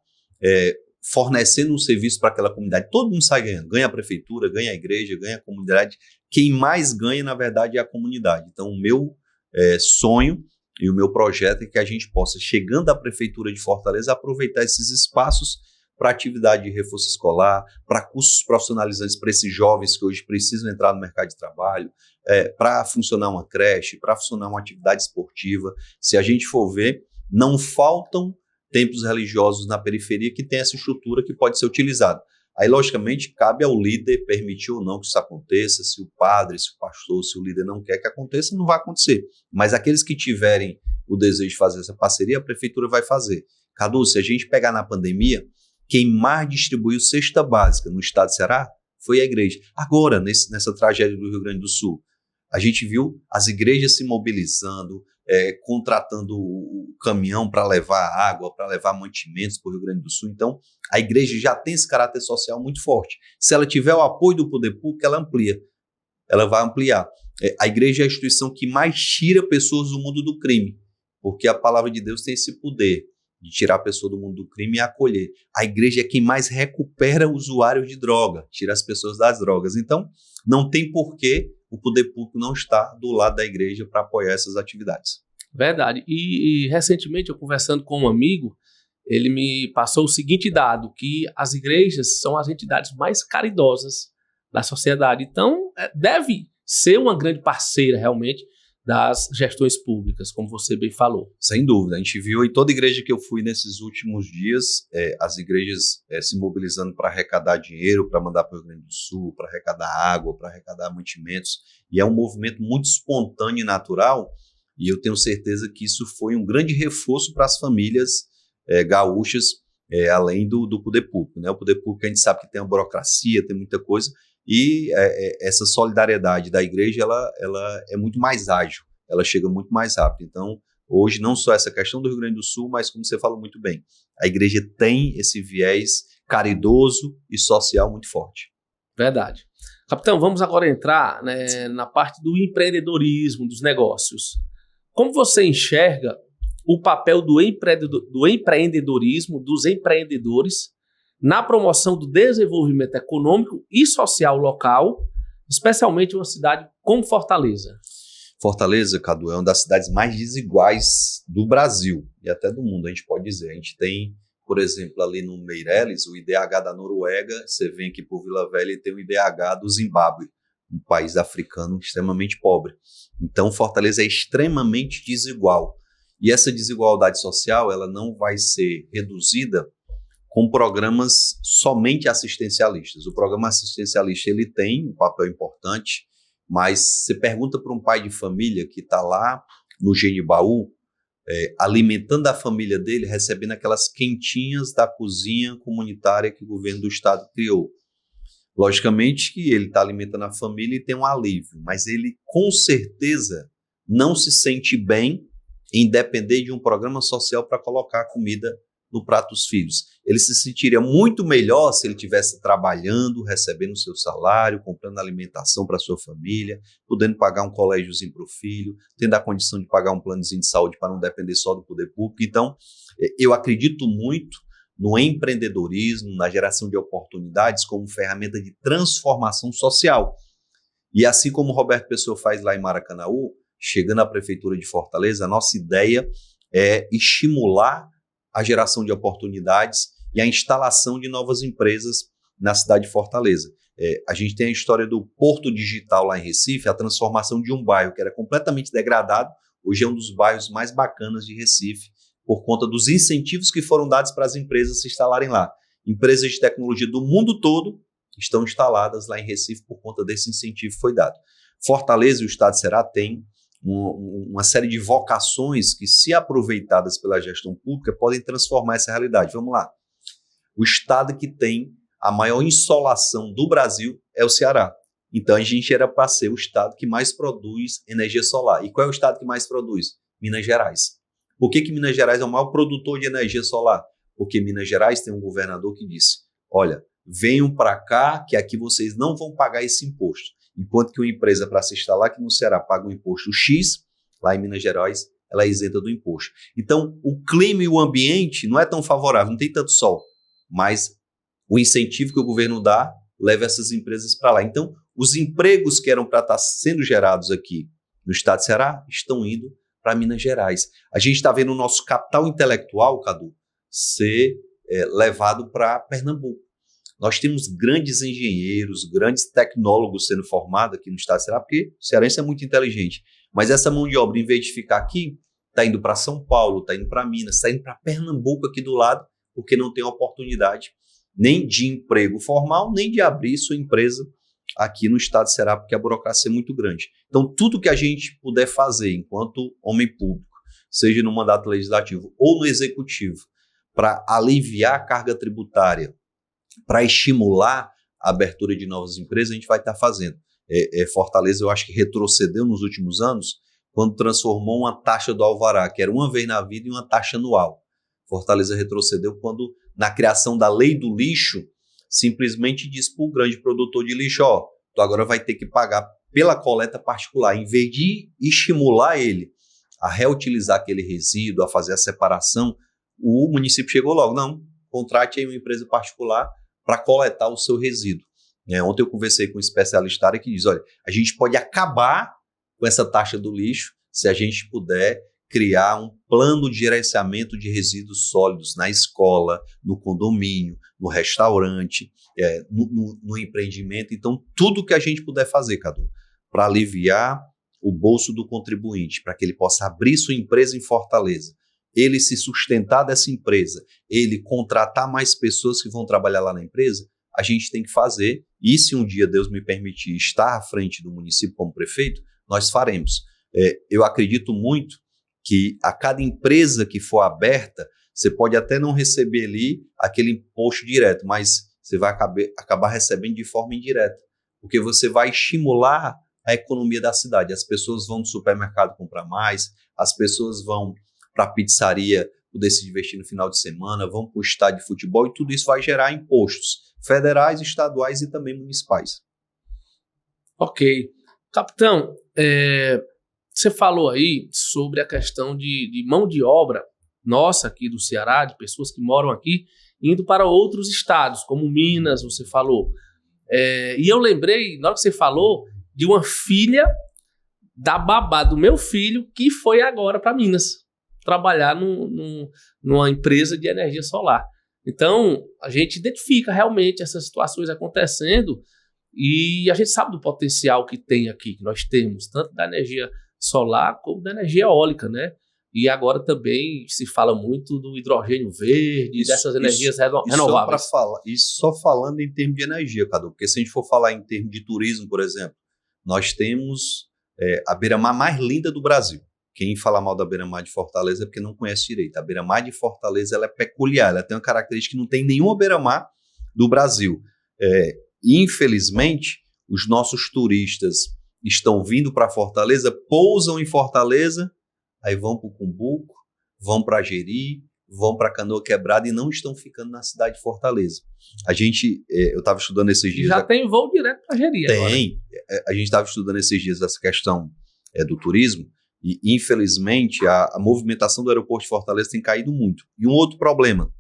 fornecendo um serviço para aquela comunidade. Todo mundo sai ganhando, ganha a prefeitura, ganha a igreja, ganha a comunidade. Quem mais ganha, na verdade, é a comunidade. Então, o meu sonho e o meu projeto é que a gente possa, chegando à prefeitura de Fortaleza, aproveitar esses espaços para atividade de reforço escolar, para cursos profissionalizantes para esses jovens que hoje precisam entrar no mercado de trabalho, para funcionar uma creche, para funcionar uma atividade esportiva. Se a gente for ver, não faltam templos religiosos na periferia que tem essa estrutura que pode ser utilizada. Aí, logicamente, cabe ao líder permitir ou não que isso aconteça. Se o padre, se o pastor, se o líder não quer que aconteça, não vai acontecer. Mas aqueles que tiverem o desejo de fazer essa parceria, a prefeitura vai fazer. Cadu, se a gente pegar na pandemia, quem mais distribuiu cesta básica no estado do Ceará foi a igreja. Agora, nessa tragédia do Rio Grande do Sul, a gente viu as igrejas se mobilizando, contratando o caminhão para levar água, para levar mantimentos para o Rio Grande do Sul. Então, a igreja já tem esse caráter social muito forte. Se ela tiver o apoio do poder público, ela amplia. Ela vai ampliar. A igreja é a instituição que mais tira pessoas do mundo do crime, porque a palavra de Deus tem esse poder de tirar a pessoa do mundo do crime e acolher. A igreja é quem mais recupera usuários de droga, tira as pessoas das drogas. Então, não tem porquê o poder público não estar do lado da igreja para apoiar essas atividades. Verdade. E recentemente, eu conversando com um amigo, ele me passou o seguinte dado, que as igrejas são as entidades mais caridosas da sociedade. Então, deve ser uma grande parceira, realmente, das gestões públicas, como você bem falou. Sem dúvida. A gente viu em toda igreja que eu fui nesses últimos dias, as igrejas se mobilizando para arrecadar dinheiro, para mandar para o Rio Grande do Sul, para arrecadar água, para arrecadar mantimentos. E é um movimento muito espontâneo e natural, e eu tenho certeza que isso foi um grande reforço para as famílias gaúchas, além do poder público, né? O poder público, a gente sabe que tem a burocracia, tem muita coisa, e essa solidariedade da igreja, ela é muito mais ágil, ela chega muito mais rápido. Então, hoje, não só essa questão do Rio Grande do Sul, mas como você falou muito bem, a igreja tem esse viés caridoso e social muito forte. Verdade. Capitão, vamos agora entrar, né, na parte do empreendedorismo, dos negócios. Como você enxerga o papel do empreendedorismo, dos empreendedores, na promoção do desenvolvimento econômico e social local, especialmente uma cidade como Fortaleza? Fortaleza, Cadu, é uma das cidades mais desiguais do Brasil e até do mundo, a gente pode dizer. A gente tem, por exemplo, ali no Meireles, o IDH da Noruega. Você vem aqui por Vila Velha e tem o IDH do Zimbábue, um país africano extremamente pobre. Então, Fortaleza é extremamente desigual. E essa desigualdade social, ela não vai ser reduzida com programas somente assistencialistas. O programa assistencialista, ele tem um papel importante, mas você pergunta para um pai de família que está lá no Genibaú, alimentando a família dele, recebendo aquelas quentinhas da cozinha comunitária que o governo do estado criou. Logicamente que ele está alimentando a família e tem um alívio, mas ele com certeza não se sente bem em depender de um programa social para colocar comida no prato dos filhos. Ele se sentiria muito melhor se ele estivesse trabalhando, recebendo o seu salário, comprando alimentação para a sua família, podendo pagar um colégiozinho para o filho, tendo a condição de pagar um planozinho de saúde para não depender só do poder público. Então, eu acredito muito no empreendedorismo, na geração de oportunidades como ferramenta de transformação social. E assim como o Roberto Pessoa faz lá em Maracanaú, chegando à Prefeitura de Fortaleza, a nossa ideia é estimular a geração de oportunidades e a instalação de novas empresas na cidade de Fortaleza. A gente tem a história do Porto Digital lá em Recife, a transformação de um bairro que era completamente degradado, hoje é um dos bairros mais bacanas de Recife, por conta dos incentivos que foram dados para as empresas se instalarem lá. Empresas de tecnologia do mundo todo estão instaladas lá em Recife por conta desse incentivo que foi dado. Fortaleza e o estado de Ceará têm uma série de vocações que, se aproveitadas pela gestão pública, podem transformar essa realidade. Vamos lá. O estado que tem a maior insolação do Brasil é o Ceará. Então, a gente era para ser o estado que mais produz energia solar. E qual é o estado que mais produz? Minas Gerais. Por que Minas Gerais é o maior produtor de energia solar? Porque Minas Gerais tem um governador que disse, olha, venham para cá que aqui vocês não vão pagar esse imposto. Enquanto que uma empresa, para se instalar aqui no Ceará, paga um imposto X, lá em Minas Gerais, ela é isenta do imposto. Então, o clima e o ambiente não é tão favorável, não tem tanto sol, mas o incentivo que o governo dá leva essas empresas para lá. Então, os empregos que eram para estar sendo gerados aqui no estado de Ceará estão indo para Minas Gerais. A gente está vendo o nosso capital intelectual, Cadu, ser levado para Pernambuco. Nós temos grandes engenheiros, grandes tecnólogos sendo formados aqui no estado de Ceará, porque o cearense é muito inteligente. Mas essa mão de obra, em vez de ficar aqui, está indo para São Paulo, está indo para Minas, está indo para Pernambuco aqui do lado, porque não tem oportunidade nem de emprego formal, nem de abrir sua empresa aqui no estado de Ceará, porque a burocracia é muito grande. Então, tudo que a gente puder fazer enquanto homem público, seja no mandato legislativo ou no executivo, para aliviar a carga tributária, para estimular a abertura de novas empresas, a gente vai estar fazendo. Fortaleza, eu acho que retrocedeu nos últimos anos, quando transformou uma taxa do alvará, que era uma vez na vida, em uma taxa anual. Fortaleza retrocedeu quando, na criação da lei do lixo, simplesmente disse para o grande produtor de lixo, tu agora vai ter que pagar pela coleta particular. Em vez de estimular ele a reutilizar aquele resíduo, a fazer a separação, o município chegou logo, não, contrate aí uma empresa particular para coletar o seu resíduo. Ontem eu conversei com um especialista que diz, olha, a gente pode acabar com essa taxa do lixo se a gente puder criar um plano de gerenciamento de sólidos na escola, no condomínio, no restaurante, no empreendimento. Então, tudo que a gente puder fazer, Cadu, para aliviar o bolso do contribuinte, para que ele possa abrir sua empresa em Fortaleza, ele se sustentar dessa empresa, ele contratar mais pessoas que vão trabalhar lá na empresa, a gente tem que fazer. E se um dia Deus me permitir estar à frente do município como prefeito, nós faremos. Eu acredito muito que a cada empresa que for aberta, você pode até não receber ali aquele imposto direto, mas você vai acabar recebendo de forma indireta, porque você vai estimular a economia da cidade. As pessoas vão no supermercado comprar mais, as pessoas vão para a pizzaria poder se divertir no final de semana, vão para o estádio de futebol, e tudo isso vai gerar impostos federais, estaduais e também municipais. Ok. Capitão, você falou aí sobre a questão de mão de obra nossa aqui do Ceará, de pessoas que moram aqui, indo para outros estados, como Minas, você falou. E eu lembrei, na hora que você falou, de uma filha da babá do meu filho que foi agora para Minas trabalhar numa empresa de energia solar. Então, a gente identifica realmente essas situações acontecendo e a gente sabe do potencial que tem aqui, que nós temos, tanto da energia solar como da energia eólica, né? E agora também se fala muito do hidrogênio verde, dessas energias renováveis. Isso só falando em termos de energia, Cadu, porque se a gente for falar em termos de turismo, por exemplo, nós temos a beira-mar mais linda do Brasil. Quem fala mal da beira-mar de Fortaleza é porque não conhece direito. A beira-mar de Fortaleza ela é peculiar, ela tem uma característica que não tem nenhuma beira-mar do Brasil. Infelizmente, os nossos turistas estão vindo para Fortaleza, pousam em Fortaleza, aí vão para o Cumbuco, vão para Jeri, vão para Canoa Quebrada e não estão ficando na cidade de Fortaleza. Eu estava estudando esses dias... Já tem voo direto para Jeri agora. Tem. A gente estava estudando esses dias essa questão do turismo e, infelizmente, a movimentação do aeroporto de Fortaleza tem caído muito. E um outro problema,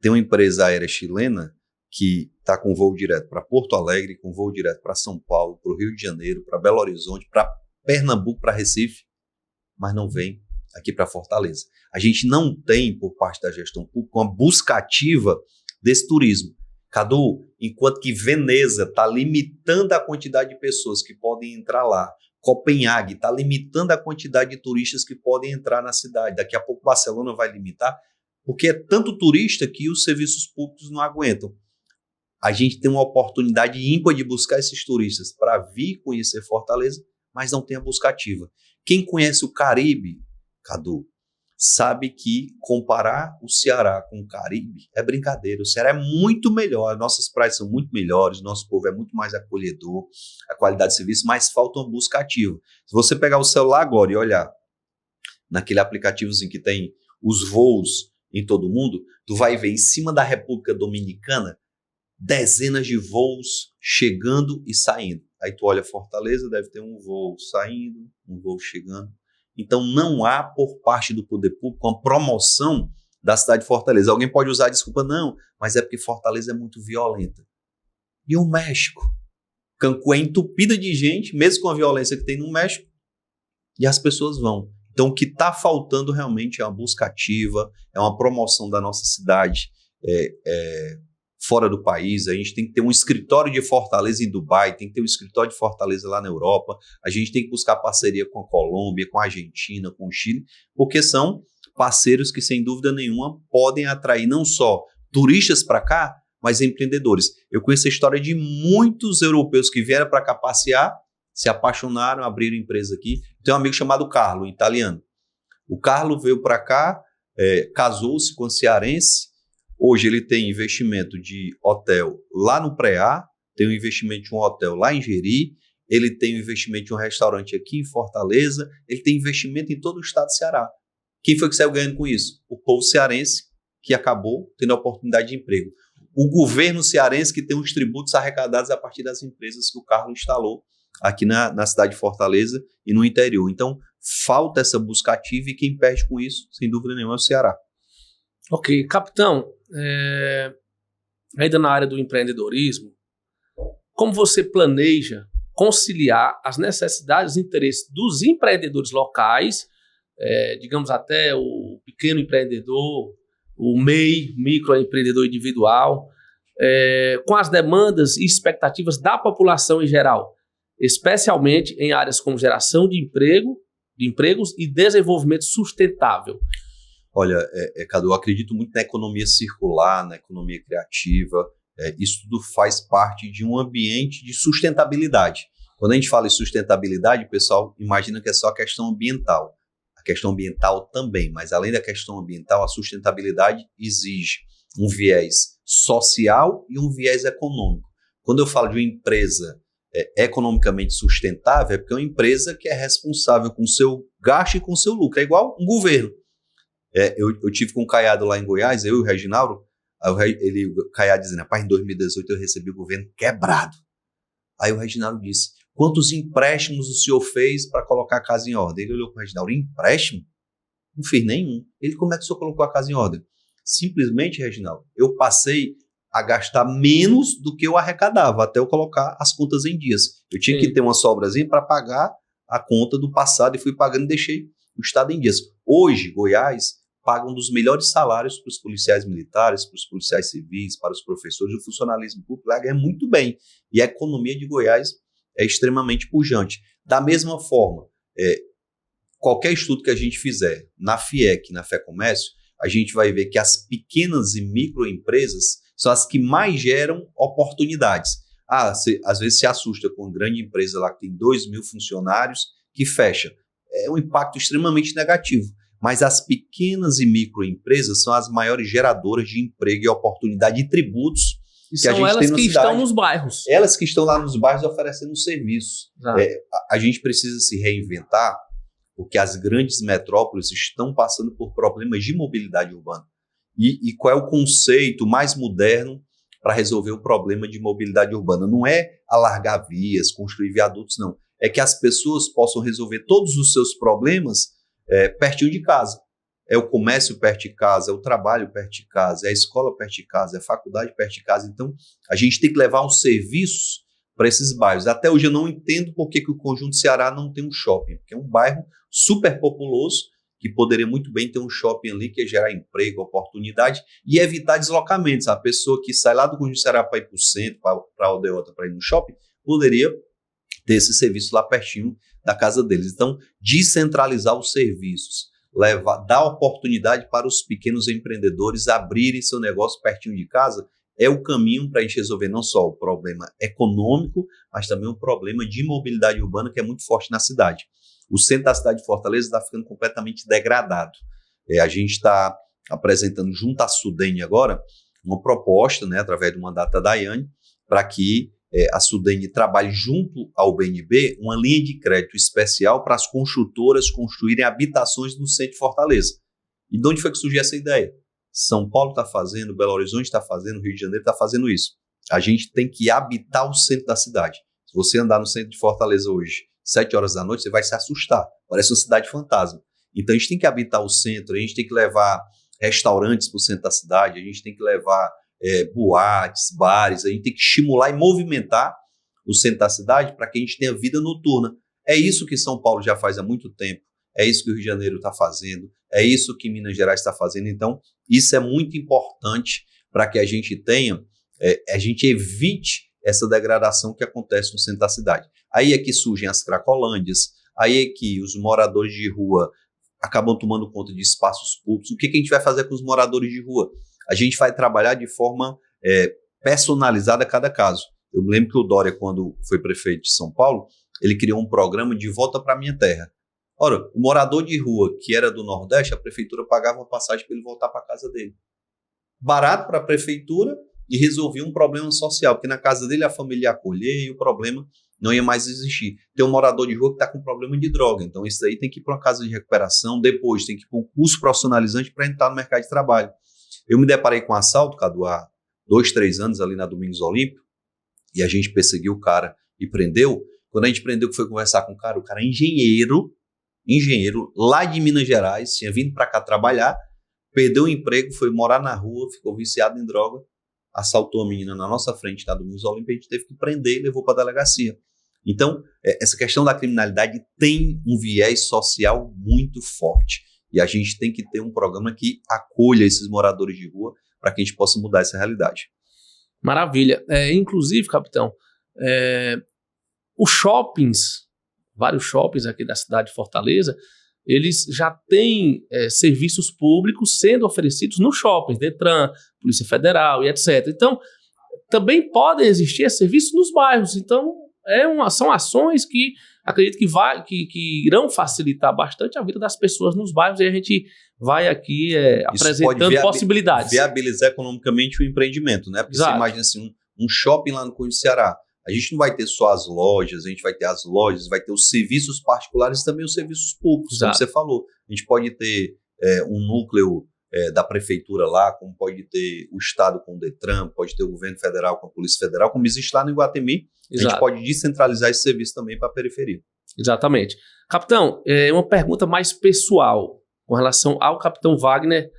tem uma empresa aérea chilena que está com voo direto para Porto Alegre, com voo direto para São Paulo, para o Rio de Janeiro, para Belo Horizonte, para Pernambuco, para Recife, mas não vem aqui para Fortaleza. A gente não tem, por parte da gestão pública, uma busca ativa desse turismo. Cadu, enquanto que Veneza está limitando a quantidade de pessoas que podem entrar lá, Copenhague está limitando a quantidade de turistas que podem entrar na cidade, daqui a pouco Barcelona vai limitar, porque é tanto turista que os serviços públicos não aguentam. A gente tem uma oportunidade ímpar de buscar esses turistas para vir conhecer Fortaleza, mas não tem a busca ativa. Quem conhece o Caribe, Cadu, sabe que comparar o Ceará com o Caribe é brincadeira. O Ceará é muito melhor, nossas praias são muito melhores, nosso povo é muito mais acolhedor, a qualidade de serviço, mas falta uma busca ativa. Se você pegar o celular agora e olhar naquele aplicativozinho que tem os voos em todo mundo, tu vai ver em cima da República Dominicana dezenas de voos chegando e saindo. Aí tu olha Fortaleza, deve ter um voo saindo, um voo chegando. Então não há por parte do poder público uma promoção da cidade de Fortaleza. Alguém pode usar a desculpa, não, mas é porque Fortaleza é muito violenta. E o México? Cancún é entupida de gente, mesmo com a violência que tem no México, e as pessoas vão. Então o que está faltando realmente é uma busca ativa, é uma promoção da nossa cidade fora do país. A gente tem que ter um escritório de Fortaleza em Dubai, tem que ter um escritório de Fortaleza lá na Europa, a gente tem que buscar parceria com a Colômbia, com a Argentina, com o Chile, porque são parceiros que, sem dúvida nenhuma, podem atrair não só turistas para cá, mas empreendedores. Eu conheço a história de muitos europeus que vieram para cá passear, se apaixonaram, abriram empresa aqui. Tem um amigo chamado Carlo, italiano. O Carlo veio para cá, casou-se com a cearense. Hoje ele tem investimento de hotel lá no Preá, tem um investimento de um hotel lá em Jeri, ele tem um investimento de um restaurante aqui em Fortaleza, ele tem investimento em todo o estado do Ceará. Quem foi que saiu ganhando com isso? O povo cearense, que acabou tendo a oportunidade de emprego. O governo cearense, que tem os tributos arrecadados a partir das empresas que o Carlos instalou aqui na cidade de Fortaleza e no interior. Então, falta essa busca ativa e quem perde com isso, sem dúvida nenhuma, é o Ceará. Ok, capitão, ainda na área do empreendedorismo, como você planeja conciliar as necessidades e interesses dos empreendedores locais, digamos até o pequeno empreendedor, o MEI, microempreendedor individual, com as demandas e expectativas da população em geral, especialmente em áreas como geração de empregos e desenvolvimento sustentável? Olha, Cadu, eu acredito muito na economia circular, na economia criativa. Isso tudo faz parte de um ambiente de sustentabilidade. Quando a gente fala em sustentabilidade, o pessoal imagina que é só a questão ambiental. A questão ambiental também, mas além da questão ambiental, a sustentabilidade exige um viés social e um viés econômico. Quando eu falo de uma empresa economicamente sustentável, é porque é uma empresa que é responsável com o seu gasto e com o seu lucro. É igual um governo. Eu tive com o Caiado lá em Goiás, eu e o Reginaldo, o Caiado dizendo, rapaz, em 2018 eu recebi o governo quebrado. Aí o Reginaldo disse, quantos empréstimos o senhor fez para colocar a casa em ordem? Ele olhou para o Reginaldo, empréstimo? Não fiz nenhum. Ele, como é que o senhor colocou a casa em ordem? Simplesmente, Reginaldo, eu passei a gastar menos do que eu arrecadava, até eu colocar as contas em dias. Eu tinha que ter uma sobrazinha para pagar a conta do passado e fui pagando e deixei o Estado em dias. Hoje, Goiás paga um dos melhores salários para os policiais militares, para os policiais civis, para os professores, o funcionalismo público lá ganha muito bem. E a economia de Goiás é extremamente pujante. Da mesma forma, qualquer estudo que a gente fizer na FIEC, na FEComércio, a gente vai ver que as pequenas e microempresas são as que mais geram oportunidades. Às vezes se assusta com uma grande empresa lá que tem 2.000 funcionários que fecha. É um impacto extremamente negativo. Mas as pequenas e microempresas são as maiores geradoras de emprego e oportunidade e tributos e que a gente tem na cidade. São elas que estão nos bairros. Elas que estão lá nos bairros oferecendo serviços. A gente precisa se reinventar porque as grandes metrópoles estão passando por problemas de mobilidade urbana. E qual é o conceito mais moderno para resolver o problema de mobilidade urbana? Não é alargar vias, construir viadutos, não. É que as pessoas possam resolver todos os seus problemas pertinho de casa. É o comércio perto de casa, é o trabalho perto de casa, é a escola perto de casa, é a faculdade perto de casa. Então, a gente tem que levar uns serviços para esses bairros. Até hoje eu não entendo por que o Conjunto Ceará não tem um shopping, porque é um bairro super populoso, que poderia muito bem ter um shopping ali que ia gerar emprego, oportunidade e evitar deslocamentos. A pessoa que sai lá do Conjunto Ceará para ir para o centro, para a aldeota, para ir no shopping, poderia ter esse serviço lá pertinho da casa deles. Então, descentralizar os serviços, dar oportunidade para os pequenos empreendedores abrirem seu negócio pertinho de casa, é o caminho para a gente resolver não só o problema econômico, mas também o problema de mobilidade urbana que é muito forte na cidade. O centro da cidade de Fortaleza está ficando completamente degradado. A gente está apresentando junto à Sudene agora uma proposta, através do mandato da Daiane, para que a Sudene trabalhe junto ao BNB uma linha de crédito especial para as construtoras construírem habitações no centro de Fortaleza. E de onde foi que surgiu essa ideia? São Paulo está fazendo, Belo Horizonte está fazendo, Rio de Janeiro está fazendo isso. A gente tem que habitar o centro da cidade. Se você andar no centro de Fortaleza hoje, 7 horas da noite, você vai se assustar. Parece uma cidade fantasma. Então, a gente tem que habitar o centro, a gente tem que levar restaurantes para o centro da cidade, a gente tem que levar boates, bares, a gente tem que estimular e movimentar o centro da cidade para que a gente tenha vida noturna. É isso que São Paulo já faz há muito tempo, é isso que o Rio de Janeiro está fazendo, é isso que Minas Gerais está fazendo. Então, isso é muito importante para que a gente tenha, a gente evite essa degradação que acontece no centro da cidade. Aí é que surgem as cracolândias, aí é que os moradores de rua acabam tomando conta de espaços públicos. O que a gente vai fazer com os moradores de rua? A gente vai trabalhar de forma personalizada a cada caso. Eu me lembro que o Dória, quando foi prefeito de São Paulo, ele criou um programa de volta para a minha terra. Ora, o morador de rua que era do Nordeste, a prefeitura pagava uma passagem para ele voltar para a casa dele. Barato para a prefeitura e resolvia um problema social, porque na casa dele a família ia acolher e o problema não ia mais existir. Tem um morador de rua que está com problema de droga, então isso daí tem que ir para uma casa de recuperação, depois tem que ir para um curso profissionalizante para entrar no mercado de trabalho. Eu me deparei com um assalto, Cadu, há 2, 3 anos ali na Domingos Olímpio, e a gente perseguiu o cara e prendeu. Quando a gente prendeu, que foi conversar com o cara é engenheiro lá de Minas Gerais, tinha vindo para cá trabalhar, perdeu o emprego, foi morar na rua, ficou viciado em droga, assaltou a menina na nossa frente, na Domingos Olímpio, a gente teve que prender e levou para a delegacia. Então, essa questão da criminalidade tem um viés social muito forte. E a gente tem que ter um programa que acolha esses moradores de rua para que a gente possa mudar essa realidade. Maravilha. Inclusive, capitão, os shoppings, vários shoppings aqui da cidade de Fortaleza, eles já têm serviços públicos sendo oferecidos nos shoppings, Detran, Polícia Federal e etc. Então, também podem existir serviços nos bairros. Então, são ações que acredito que irão facilitar bastante a vida das pessoas nos bairros, e a gente vai aqui apresentando possibilidades. Viabilizar economicamente o empreendimento, né? Porque Exato. Você imagina assim, um shopping lá no Cunha do Ceará, a gente não vai ter só as lojas, a gente vai ter as lojas, vai ter os serviços particulares e também os serviços públicos, Exato. Como você falou. A gente pode ter um núcleo da prefeitura lá, como pode ter o Estado com o Detran, pode ter o governo federal com a Polícia Federal, como existe lá no Iguatemi. Exato. A gente pode descentralizar esse serviço também para a periferia. Exatamente. Capitão, uma pergunta mais pessoal com relação ao Capitão Wagner,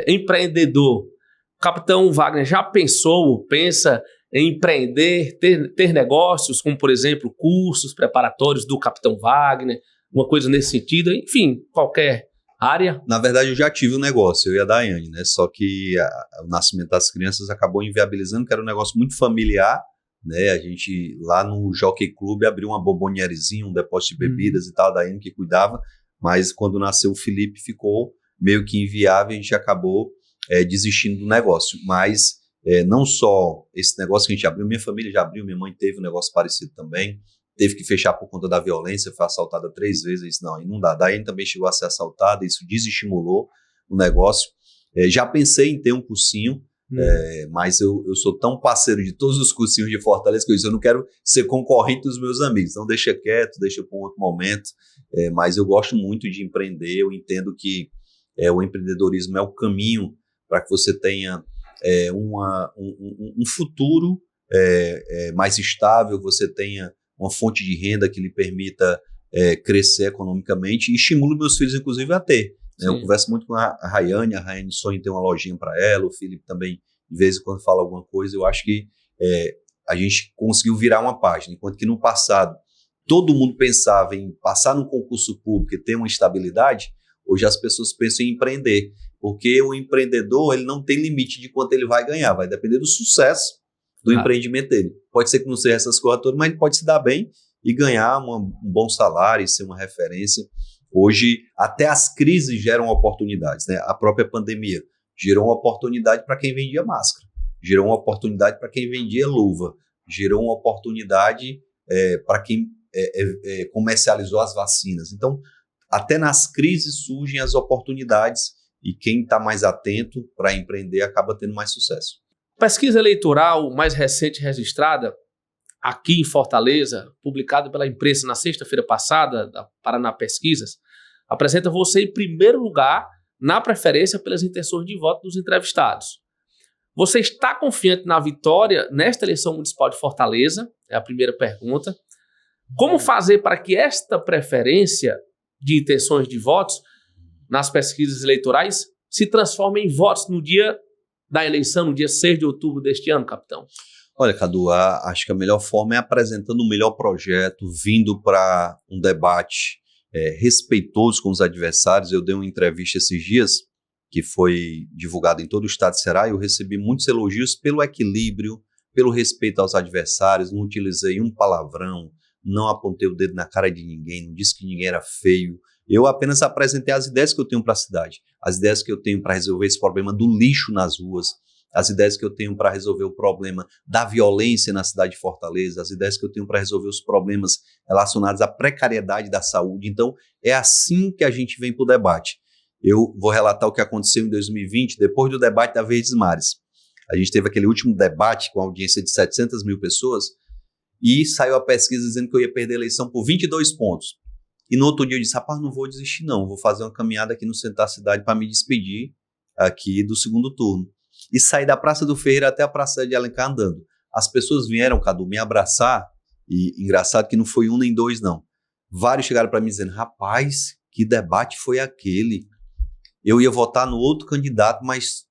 empreendedor. O Capitão Wagner já pensa em empreender, ter negócios, como por exemplo cursos preparatórios do Capitão Wagner, uma coisa nesse sentido, enfim, qualquer área? Na verdade, eu já tive um negócio, eu e a Daiane, né? Só que o nascimento das crianças acabou inviabilizando, que era um negócio muito familiar, né? A gente lá no Jockey Club abriu uma bombonièrezinha, um depósito de bebidas e tal, a Daiane que cuidava, mas quando nasceu o Felipe ficou meio que inviável, a gente acabou desistindo do negócio. Mas não só esse negócio que a gente abriu, minha família já abriu, minha mãe teve um negócio parecido também, teve que fechar por conta da violência, foi assaltada 3 vezes, não dá. Daí também chegou a ser assaltada, isso desestimulou o negócio. Já pensei em ter um cursinho, mas eu sou tão parceiro de todos os cursinhos de Fortaleza que eu não quero ser concorrente dos meus amigos, então deixa quieto, deixa para um outro momento, mas eu gosto muito de empreender, eu entendo que o empreendedorismo é o caminho para que você tenha um futuro mais estável, você tenha uma fonte de renda que lhe permita crescer economicamente e estimula meus filhos, inclusive, a ter. Né? Eu converso muito com a Rayane sonha em ter uma lojinha para ela, o Felipe também, de vez em quando, fala alguma coisa. Eu acho que a gente conseguiu virar uma página, enquanto que no passado todo mundo pensava em passar num concurso público e ter uma estabilidade, hoje as pessoas pensam em empreender, porque o empreendedor ele não tem limite de quanto ele vai ganhar, vai depender do sucesso do empreendimento dele. Pode ser que não seja essas coisas todas, mas ele pode se dar bem e ganhar um bom salário e ser uma referência. Hoje, até as crises geram oportunidades, né? A própria pandemia gerou uma oportunidade para quem vendia máscara, gerou uma oportunidade para quem vendia luva, gerou uma oportunidade para quem comercializou as vacinas. Então, até nas crises surgem as oportunidades e quem está mais atento para empreender acaba tendo mais sucesso. Pesquisa eleitoral mais recente registrada aqui em Fortaleza, publicada pela imprensa na sexta-feira passada, da Paraná Pesquisas, apresenta você em primeiro lugar na preferência pelas intenções de voto dos entrevistados. Você está confiante na vitória nesta eleição municipal de Fortaleza? É a primeira pergunta. Como fazer para que esta preferência de intenções de votos nas pesquisas eleitorais se transforme em votos no dia da eleição, no dia 6 de outubro deste ano, capitão? Olha, Cadu, acho que a melhor forma é apresentando o melhor projeto, vindo para um debate respeitoso com os adversários. Eu dei uma entrevista esses dias, que foi divulgada em todo o estado de Ceará, e eu recebi muitos elogios pelo equilíbrio, pelo respeito aos adversários, não utilizei um palavrão, não apontei o dedo na cara de ninguém, não disse que ninguém era feio. Eu apenas apresentei as ideias que eu tenho para a cidade, as ideias que eu tenho para resolver esse problema do lixo nas ruas, as ideias que eu tenho para resolver o problema da violência na cidade de Fortaleza, as ideias que eu tenho para resolver os problemas relacionados à precariedade da saúde. Então, é assim que a gente vem para o debate. Eu vou relatar o que aconteceu em 2020, depois do debate da Verdes Mares. A gente teve aquele último debate com audiência de 700 mil pessoas e saiu a pesquisa dizendo que eu ia perder a eleição por 22 pontos. E no outro dia eu disse, rapaz, não vou desistir não, vou fazer uma caminhada aqui no centro da cidade para me despedir aqui do segundo turno. E saí da Praça do Ferreira até a Praça de Alencar andando. As pessoas vieram, Cadu, me abraçar, e engraçado que não foi um nem dois, não. Vários chegaram para mim dizendo, rapaz, que debate foi aquele? Eu ia votar no outro candidato, mas,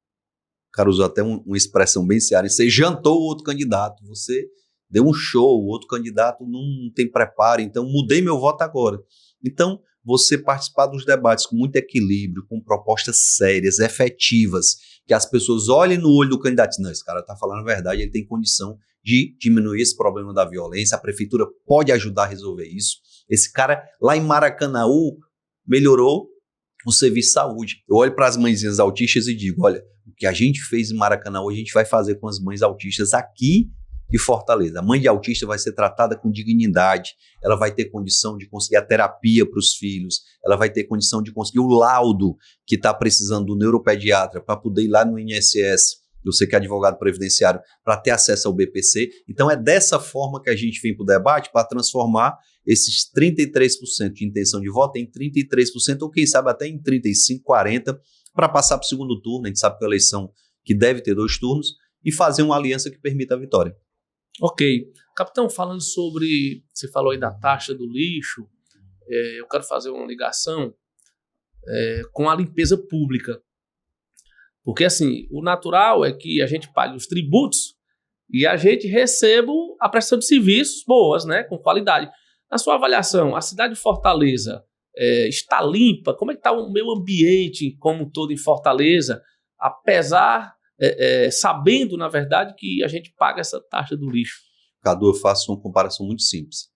o cara usou até uma expressão bem cearense, você jantou o outro candidato, você deu um show, o outro candidato não tem preparo, então mudei meu voto agora. Então, você participar dos debates com muito equilíbrio, com propostas sérias, efetivas, que as pessoas olhem no olho do candidato e dizem, não, esse cara está falando a verdade, ele tem condição de diminuir esse problema da violência, a prefeitura pode ajudar a resolver isso. Esse cara lá em Maracanaú melhorou o serviço de saúde. Eu olho para as mãezinhas autistas e digo, olha, o que a gente fez em Maracanaú, a gente vai fazer com as mães autistas aqui de Fortaleza. A mãe de autista vai ser tratada com dignidade, ela vai ter condição de conseguir a terapia para os filhos, ela vai ter condição de conseguir o laudo que está precisando do neuropediatra para poder ir lá no INSS, eu sei que é advogado previdenciário, para ter acesso ao BPC. Então é dessa forma que a gente vem para o debate, para transformar esses 33% de intenção de voto em 33%, ou quem sabe até em 35%, 40%, para passar para o segundo turno. A gente sabe que é uma eleição que deve ter 2 turnos, e fazer uma aliança que permita a vitória. Ok. Capitão, falando sobre, você falou aí da taxa do lixo, eu quero fazer uma ligação com a limpeza pública. Porque, assim, o natural é que a gente pague os tributos e a gente receba a prestação de serviços boas, né, com qualidade. Na sua avaliação, a cidade de Fortaleza está limpa? Como é que está o meio ambiente como um todo em Fortaleza, apesar... sabendo, na verdade, que a gente paga essa taxa do lixo? Cadu, eu faço uma comparação muito simples.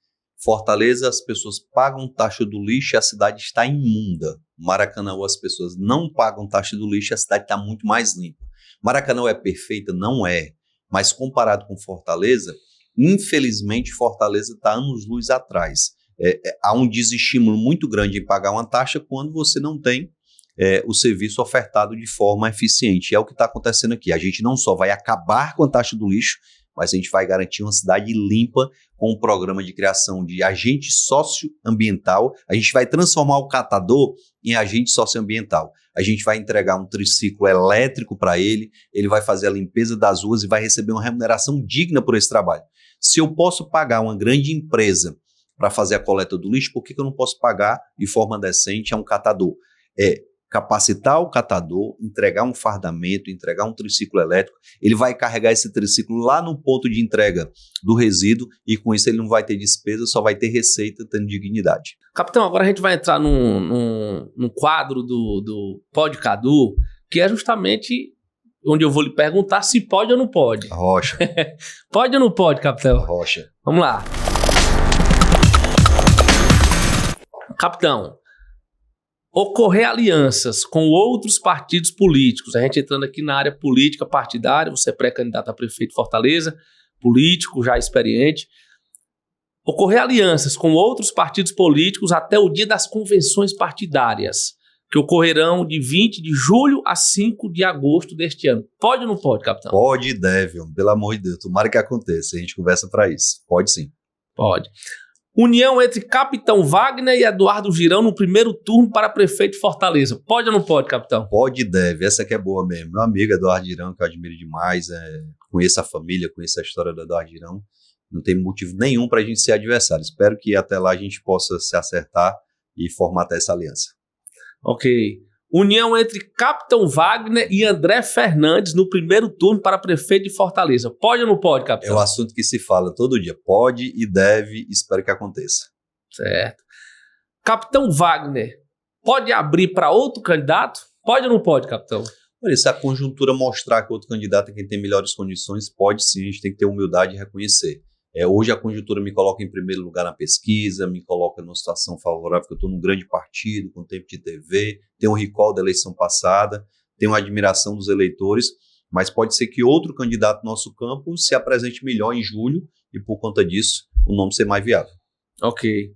Fortaleza, as pessoas pagam taxa do lixo e a cidade está imunda. Maracanaú, as pessoas não pagam taxa do lixo e a cidade está muito mais limpa. Maracanaú é perfeita? Não é. Mas comparado com Fortaleza, infelizmente, Fortaleza está anos-luz atrás. Há um desestímulo muito grande em pagar uma taxa quando você não tem o serviço ofertado de forma eficiente. É o que está acontecendo aqui. A gente não só vai acabar com a taxa do lixo, mas a gente vai garantir uma cidade limpa com um programa de criação de agente socioambiental. A gente vai transformar o catador em agente socioambiental. A gente vai entregar um triciclo elétrico para ele, ele vai fazer a limpeza das ruas e vai receber uma remuneração digna por esse trabalho. Se eu posso pagar uma grande empresa para fazer a coleta do lixo, por que eu não posso pagar de forma decente a um catador? Capacitar o catador, entregar um fardamento, entregar um triciclo elétrico, ele vai carregar esse triciclo lá no ponto de entrega do resíduo e com isso ele não vai ter despesa, só vai ter receita, tendo dignidade. Capitão, agora a gente vai entrar num quadro do Pode Cadu, que é justamente onde eu vou lhe perguntar se pode ou não pode. Rocha. Pode ou não pode, capitão? Rocha. Vamos lá. Capitão, ocorrer alianças com outros partidos políticos, a gente entrando aqui na área política partidária, você é pré-candidato a prefeito de Fortaleza, político já experiente, ocorrer alianças com outros partidos políticos até o dia das convenções partidárias, que ocorrerão de 20 de julho a 5 de agosto deste ano. Pode ou não pode, capitão? Pode e deve, pelo amor de Deus, tomara que aconteça, a gente conversa para isso. Pode sim. Pode. União entre Capitão Wagner e Eduardo Girão no primeiro turno para prefeito de Fortaleza. Pode ou não pode, capitão? Pode e deve, essa que é boa mesmo. Meu amigo Eduardo Girão, que eu admiro demais, conheço a família, conheço a história do Eduardo Girão. Não tem motivo nenhum para a gente ser adversário. Espero que até lá a gente possa se acertar e formatar essa aliança. Ok. União entre Capitão Wagner e André Fernandes no primeiro turno para prefeito de Fortaleza. Pode ou não pode, capitão? É um assunto que se fala todo dia. Pode e deve, espero que aconteça. Certo. Capitão Wagner pode abrir para outro candidato? Pode ou não pode, capitão? Olha, se a conjuntura mostrar que outro candidato é quem tem melhores condições, pode sim, a gente tem que ter humildade e reconhecer. Hoje a conjuntura me coloca em primeiro lugar na pesquisa, me coloca numa situação favorável, porque eu estou num grande partido, com tempo de TV, tenho um recall da eleição passada, tenho uma admiração dos eleitores, Mas pode ser que outro candidato do nosso campo se apresente melhor em julho e, por conta disso, o nome ser mais viável. Ok.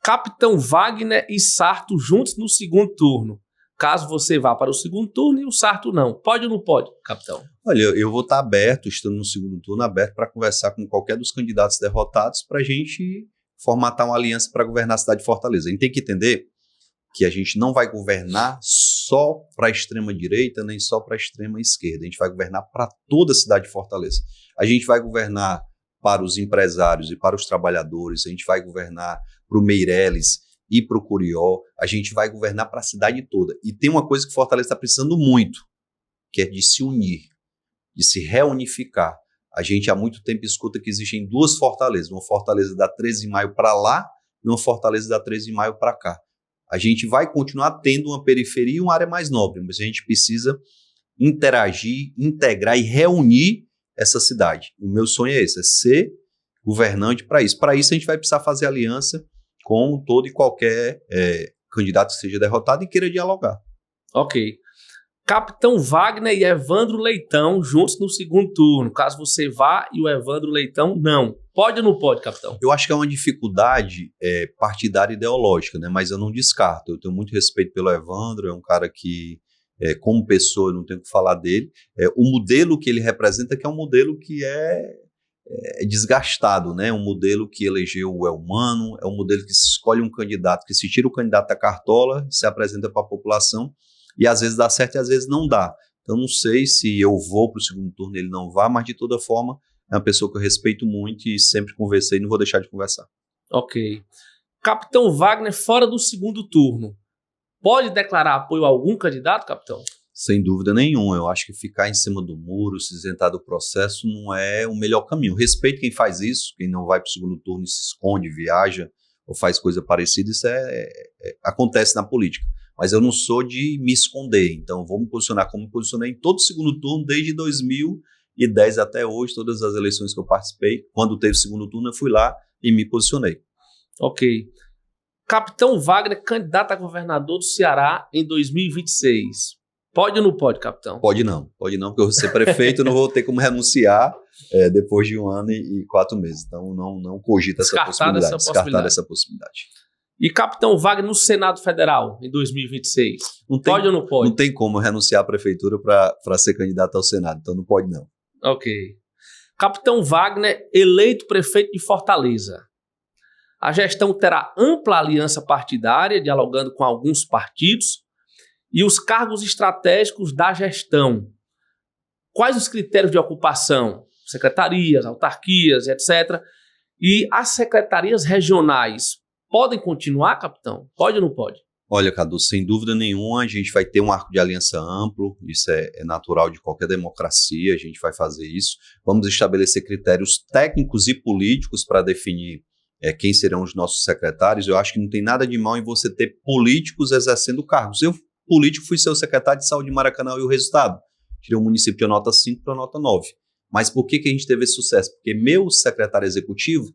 Capitão Wagner e Sarto juntos no segundo turno. Caso você vá para o segundo turno e o Sarto não. Pode ou não pode, capitão? Olha, eu vou estar aberto, estando no segundo turno, aberto para conversar com qualquer dos candidatos derrotados para a gente formatar uma aliança para governar a cidade de Fortaleza. A gente tem que entender que a gente não vai governar só para a extrema-direita, nem só para a extrema-esquerda. A gente vai governar para toda a cidade de Fortaleza. A gente vai governar para os empresários e para os trabalhadores, a gente vai governar para o Meireles e para o Curió, a gente vai governar para a cidade toda. E tem uma coisa que Fortaleza está precisando muito, que é de se unir, de se reunificar. A gente há muito tempo escuta que existem duas fortalezas, uma fortaleza da 13 de maio para lá e uma fortaleza da 13 de maio para cá. A gente vai continuar tendo uma periferia e uma área mais nobre, mas a gente precisa interagir, integrar e reunir essa cidade. O meu sonho é esse, é ser governante para isso. Para isso a gente vai precisar fazer aliança com todo e qualquer candidato que seja derrotado e queira dialogar. Ok. Capitão Wagner e Evandro Leitão juntos no segundo turno. Caso você vá e o Evandro Leitão não. Pode ou não pode, capitão? Eu acho que é uma dificuldade partidária e ideológica, né? Mas eu não descarto. Eu tenho muito respeito pelo Evandro, é um cara que, como pessoa, eu não tenho o que falar dele. O modelo que ele representa que é um modelo que é desgastado, né? Um modelo que elegeu o Elmano, é um modelo que se escolhe um candidato, que se tira o candidato da cartola, se apresenta para a população, e às vezes dá certo e às vezes não dá. Então não sei se eu vou para o segundo turno ele não vá, mas de toda forma é uma pessoa que eu respeito muito e sempre conversei e não vou deixar de conversar. Ok. Capitão Wagner fora do segundo turno. Pode declarar apoio a algum candidato, capitão? Sem dúvida nenhuma. Eu acho que ficar em cima do muro, se isentar do processo não é o melhor caminho. Respeito quem faz isso, quem não vai para o segundo turno e se esconde, viaja ou faz coisa parecida, isso acontece na política. Mas eu não sou de me esconder, então vou me posicionar como me posicionei em todo o segundo turno, desde 2010 até hoje, todas as eleições que eu participei. Quando teve segundo turno, eu fui lá e me posicionei. Ok. Capitão Wagner, candidato a governador do Ceará em 2026. Pode ou não pode, capitão? Pode não, porque eu vou ser prefeito, não vou ter como renunciar depois de 1 ano e 4 meses. Então não cogita essa possibilidade. Descartar essa possibilidade. E capitão Wagner no Senado Federal em 2026? Pode ou não pode? Não tem como renunciar à prefeitura para ser candidato ao Senado, então não pode não. Ok. Capitão Wagner, eleito prefeito de Fortaleza. A gestão terá ampla aliança partidária, dialogando com alguns partidos, e os cargos estratégicos da gestão. Quais os critérios de ocupação? Secretarias, autarquias, etc. E as secretarias regionais podem continuar, capitão? Pode ou não pode? Olha, Cadu, sem dúvida nenhuma, a gente vai ter um arco de aliança amplo, isso é natural de qualquer democracia, a gente vai fazer isso. Vamos estabelecer critérios técnicos e políticos para definir quem serão os nossos secretários. Eu acho que não tem nada de mal em você ter políticos exercendo cargos. Eu, político, fui seu secretário de saúde de Maracanã e o resultado? Tirei um município de nota 5 para nota 9. Mas por que a gente teve esse sucesso? Porque meu secretário executivo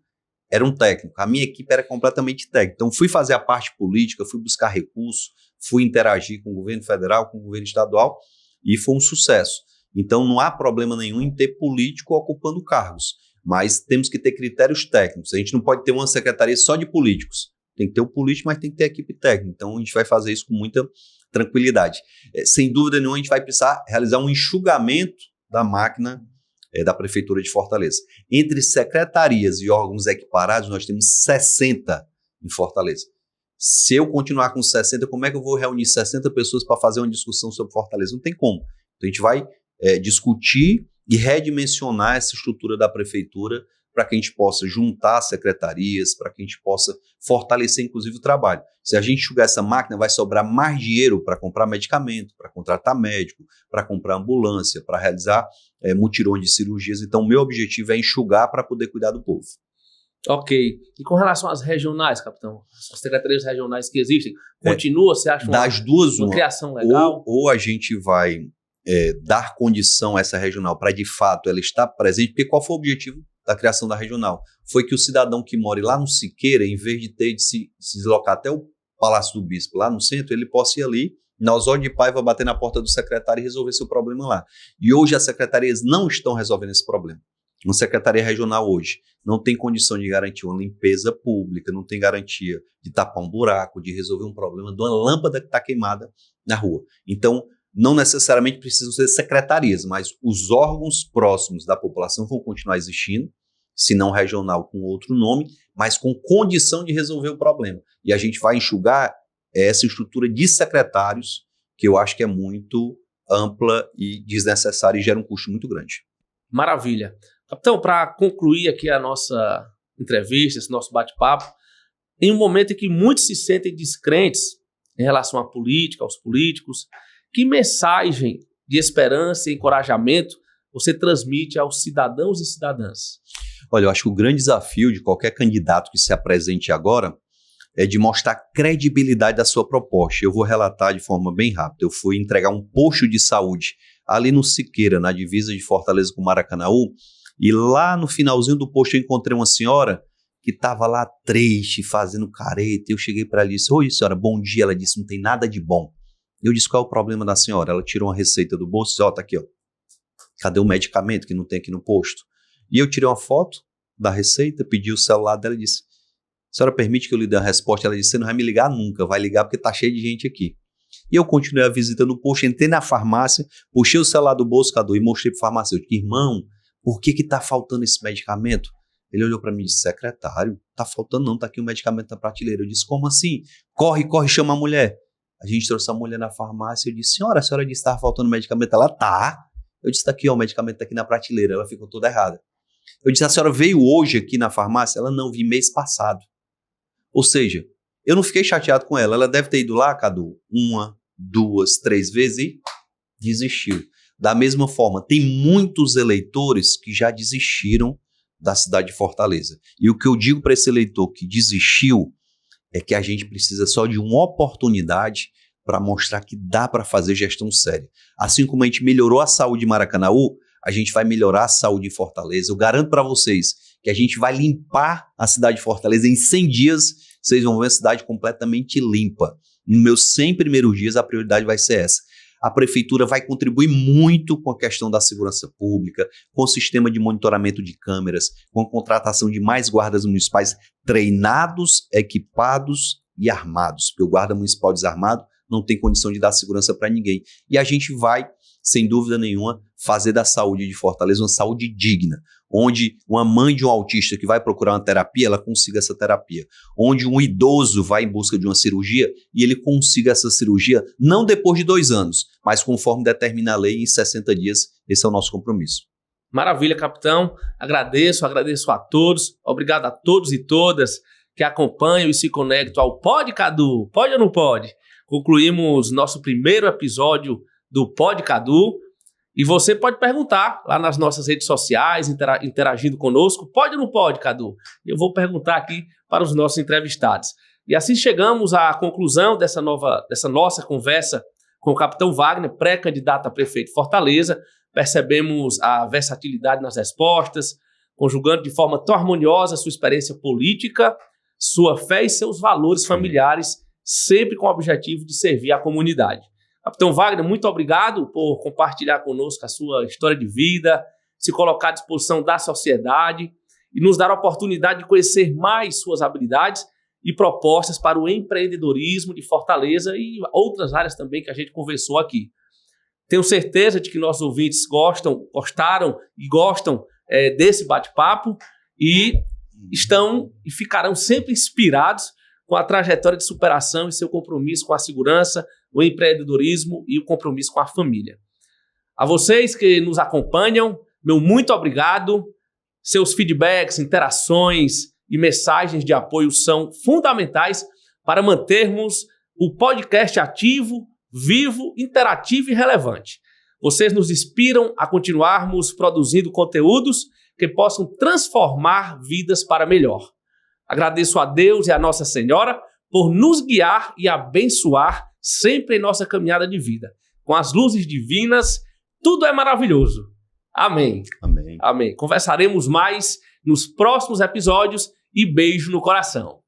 era um técnico, a minha equipe era completamente técnica. Então fui fazer a parte política, fui buscar recursos, fui interagir com o governo federal, com o governo estadual e foi um sucesso. Então não há problema nenhum em ter político ocupando cargos, mas temos que ter critérios técnicos. A gente não pode ter uma secretaria só de políticos. Tem que ter o político, mas tem que ter a equipe técnica. Então a gente vai fazer isso com muita tranquilidade. Sem dúvida nenhuma a gente vai precisar realizar um enxugamento da máquina da Prefeitura de Fortaleza. Entre secretarias e órgãos equiparados, nós temos 60 em Fortaleza. Se eu continuar com 60, como é que eu vou reunir 60 pessoas para fazer uma discussão sobre Fortaleza? Não tem como. Então a gente vai discutir e redimensionar essa estrutura da Prefeitura para que a gente possa juntar secretarias, para que a gente possa fortalecer, inclusive, o trabalho. Se a gente enxugar essa máquina, vai sobrar mais dinheiro para comprar medicamento, para contratar médico, para comprar ambulância, para realizar mutirões de cirurgias. Então, o meu objetivo é enxugar para poder cuidar do povo. Ok. E com relação às regionais, capitão? As secretarias regionais que existem, continua, você acha uma criação legal? Ou a gente vai dar condição a essa regional para, de fato, ela estar presente, porque qual foi o objetivo da criação da regional? Foi que o cidadão que mora lá no Siqueira, em vez de ter de se deslocar até o Palácio do Bispo, lá no centro, ele possa ir ali na Osório de Paiva, bater na porta do secretário e resolver seu problema lá. E hoje as secretarias não estão resolvendo esse problema. Uma secretaria regional hoje não tem condição de garantir uma limpeza pública, não tem garantia de tapar um buraco, de resolver um problema de uma lâmpada que está queimada na rua. Então, não necessariamente precisam ser secretarias, mas os órgãos próximos da população vão continuar existindo, se não regional com outro nome, mas com condição de resolver o problema. E a gente vai enxugar essa estrutura de secretários, que eu acho que é muito ampla e desnecessária e gera um custo muito grande. Maravilha. Capitão, para concluir aqui a nossa entrevista, esse nosso bate-papo, em um momento em que muitos se sentem descrentes em relação à política, aos políticos, que mensagem de esperança e encorajamento você transmite aos cidadãos e cidadãs? Olha, eu acho que o grande desafio de qualquer candidato que se apresente agora é de mostrar a credibilidade da sua proposta. Eu vou relatar de forma bem rápida. Eu fui entregar um posto de saúde ali no Siqueira, na divisa de Fortaleza com Maracanaú, e lá no finalzinho do posto eu encontrei uma senhora que estava lá triste, fazendo careta. Eu cheguei para ela e disse: oi, senhora, bom dia. Ela disse: não tem nada de bom. Eu disse: qual é o problema da senhora? Ela tirou uma receita do bolso e disse: ó, tá aqui, ó. Cadê o medicamento que não tem aqui no posto? E eu tirei uma foto da receita, pedi o celular dela e disse: a senhora permite que eu lhe dê a resposta? Ela disse: você não vai me ligar nunca, vai ligar porque tá cheio de gente aqui. E eu continuei a visita no posto, entrei na farmácia, puxei o celular do bolso, Cadu, e mostrei pro farmacêutico: irmão, por que tá faltando esse medicamento? Ele olhou para mim e disse: secretário, tá faltando não, tá aqui o medicamento na prateleira. Eu disse: como assim? Corre, chama a mulher. A gente trouxe a mulher na farmácia, eu disse: senhora, a senhora disse que estava faltando medicamento? Ela: tá. Eu disse: tá aqui, ó, o medicamento tá aqui na prateleira. Ela ficou toda errada. Eu disse: a senhora veio hoje aqui na farmácia? Ela: não, vi mês passado. Ou seja, eu não fiquei chateado com ela. Ela deve ter ido lá, Cadu, 1, 2, 3 vezes e desistiu. Da mesma forma, tem muitos eleitores que já desistiram da cidade de Fortaleza. E o que eu digo para esse eleitor que desistiu é que a gente precisa só de uma oportunidade para mostrar que dá para fazer gestão séria. Assim como a gente melhorou a saúde em Maracanaú, a gente vai melhorar a saúde em Fortaleza. Eu garanto para vocês que a gente vai limpar a cidade de Fortaleza em 100 dias. Vocês vão ver a cidade completamente limpa. Nos meus 100 primeiros dias, a prioridade vai ser essa. A prefeitura vai contribuir muito com a questão da segurança pública, com o sistema de monitoramento de câmeras, com a contratação de mais guardas municipais treinados, equipados e armados. Porque o guarda municipal desarmado não tem condição de dar segurança para ninguém. E a gente vai, sem dúvida nenhuma, fazer da saúde de Fortaleza uma saúde digna, onde uma mãe de um autista que vai procurar uma terapia, ela consiga essa terapia. Onde um idoso vai em busca de uma cirurgia e ele consiga essa cirurgia, não depois de 2 anos, mas conforme determina a lei, em 60 dias. Esse é o nosso compromisso. Maravilha, capitão. Agradeço a todos. Obrigado a todos e todas que acompanham e se conectam ao Pod Cadu. Pode ou não pode? Concluímos nosso primeiro episódio do Pod Cadu. E você pode perguntar lá nas nossas redes sociais, interagindo conosco. Pode ou não pode, Cadu? Eu vou perguntar aqui para os nossos entrevistados. E assim chegamos à conclusão dessa nossa conversa com o capitão Wagner, pré-candidato a prefeito de Fortaleza. Percebemos a versatilidade nas respostas, conjugando de forma tão harmoniosa sua experiência política, sua fé e seus valores familiares, sempre com o objetivo de servir a comunidade. Capitão Wagner, muito obrigado por compartilhar conosco a sua história de vida, se colocar à disposição da sociedade e nos dar a oportunidade de conhecer mais suas habilidades e propostas para o empreendedorismo de Fortaleza e outras áreas também que a gente conversou aqui. Tenho certeza de que nossos ouvintes gostaram e gostam desse bate-papo e estão e ficarão sempre inspirados com a trajetória de superação e seu compromisso com a segurança, o empreendedorismo e o compromisso com a família. A vocês que nos acompanham, meu muito obrigado. Seus feedbacks, interações e mensagens de apoio são fundamentais para mantermos o podcast ativo, vivo, interativo e relevante. Vocês nos inspiram a continuarmos produzindo conteúdos que possam transformar vidas para melhor. Agradeço a Deus e a Nossa Senhora por nos guiar e abençoar sempre em nossa caminhada de vida. Com as luzes divinas, tudo é maravilhoso. Amém. Amém. Amém. Conversaremos mais nos próximos episódios e beijo no coração.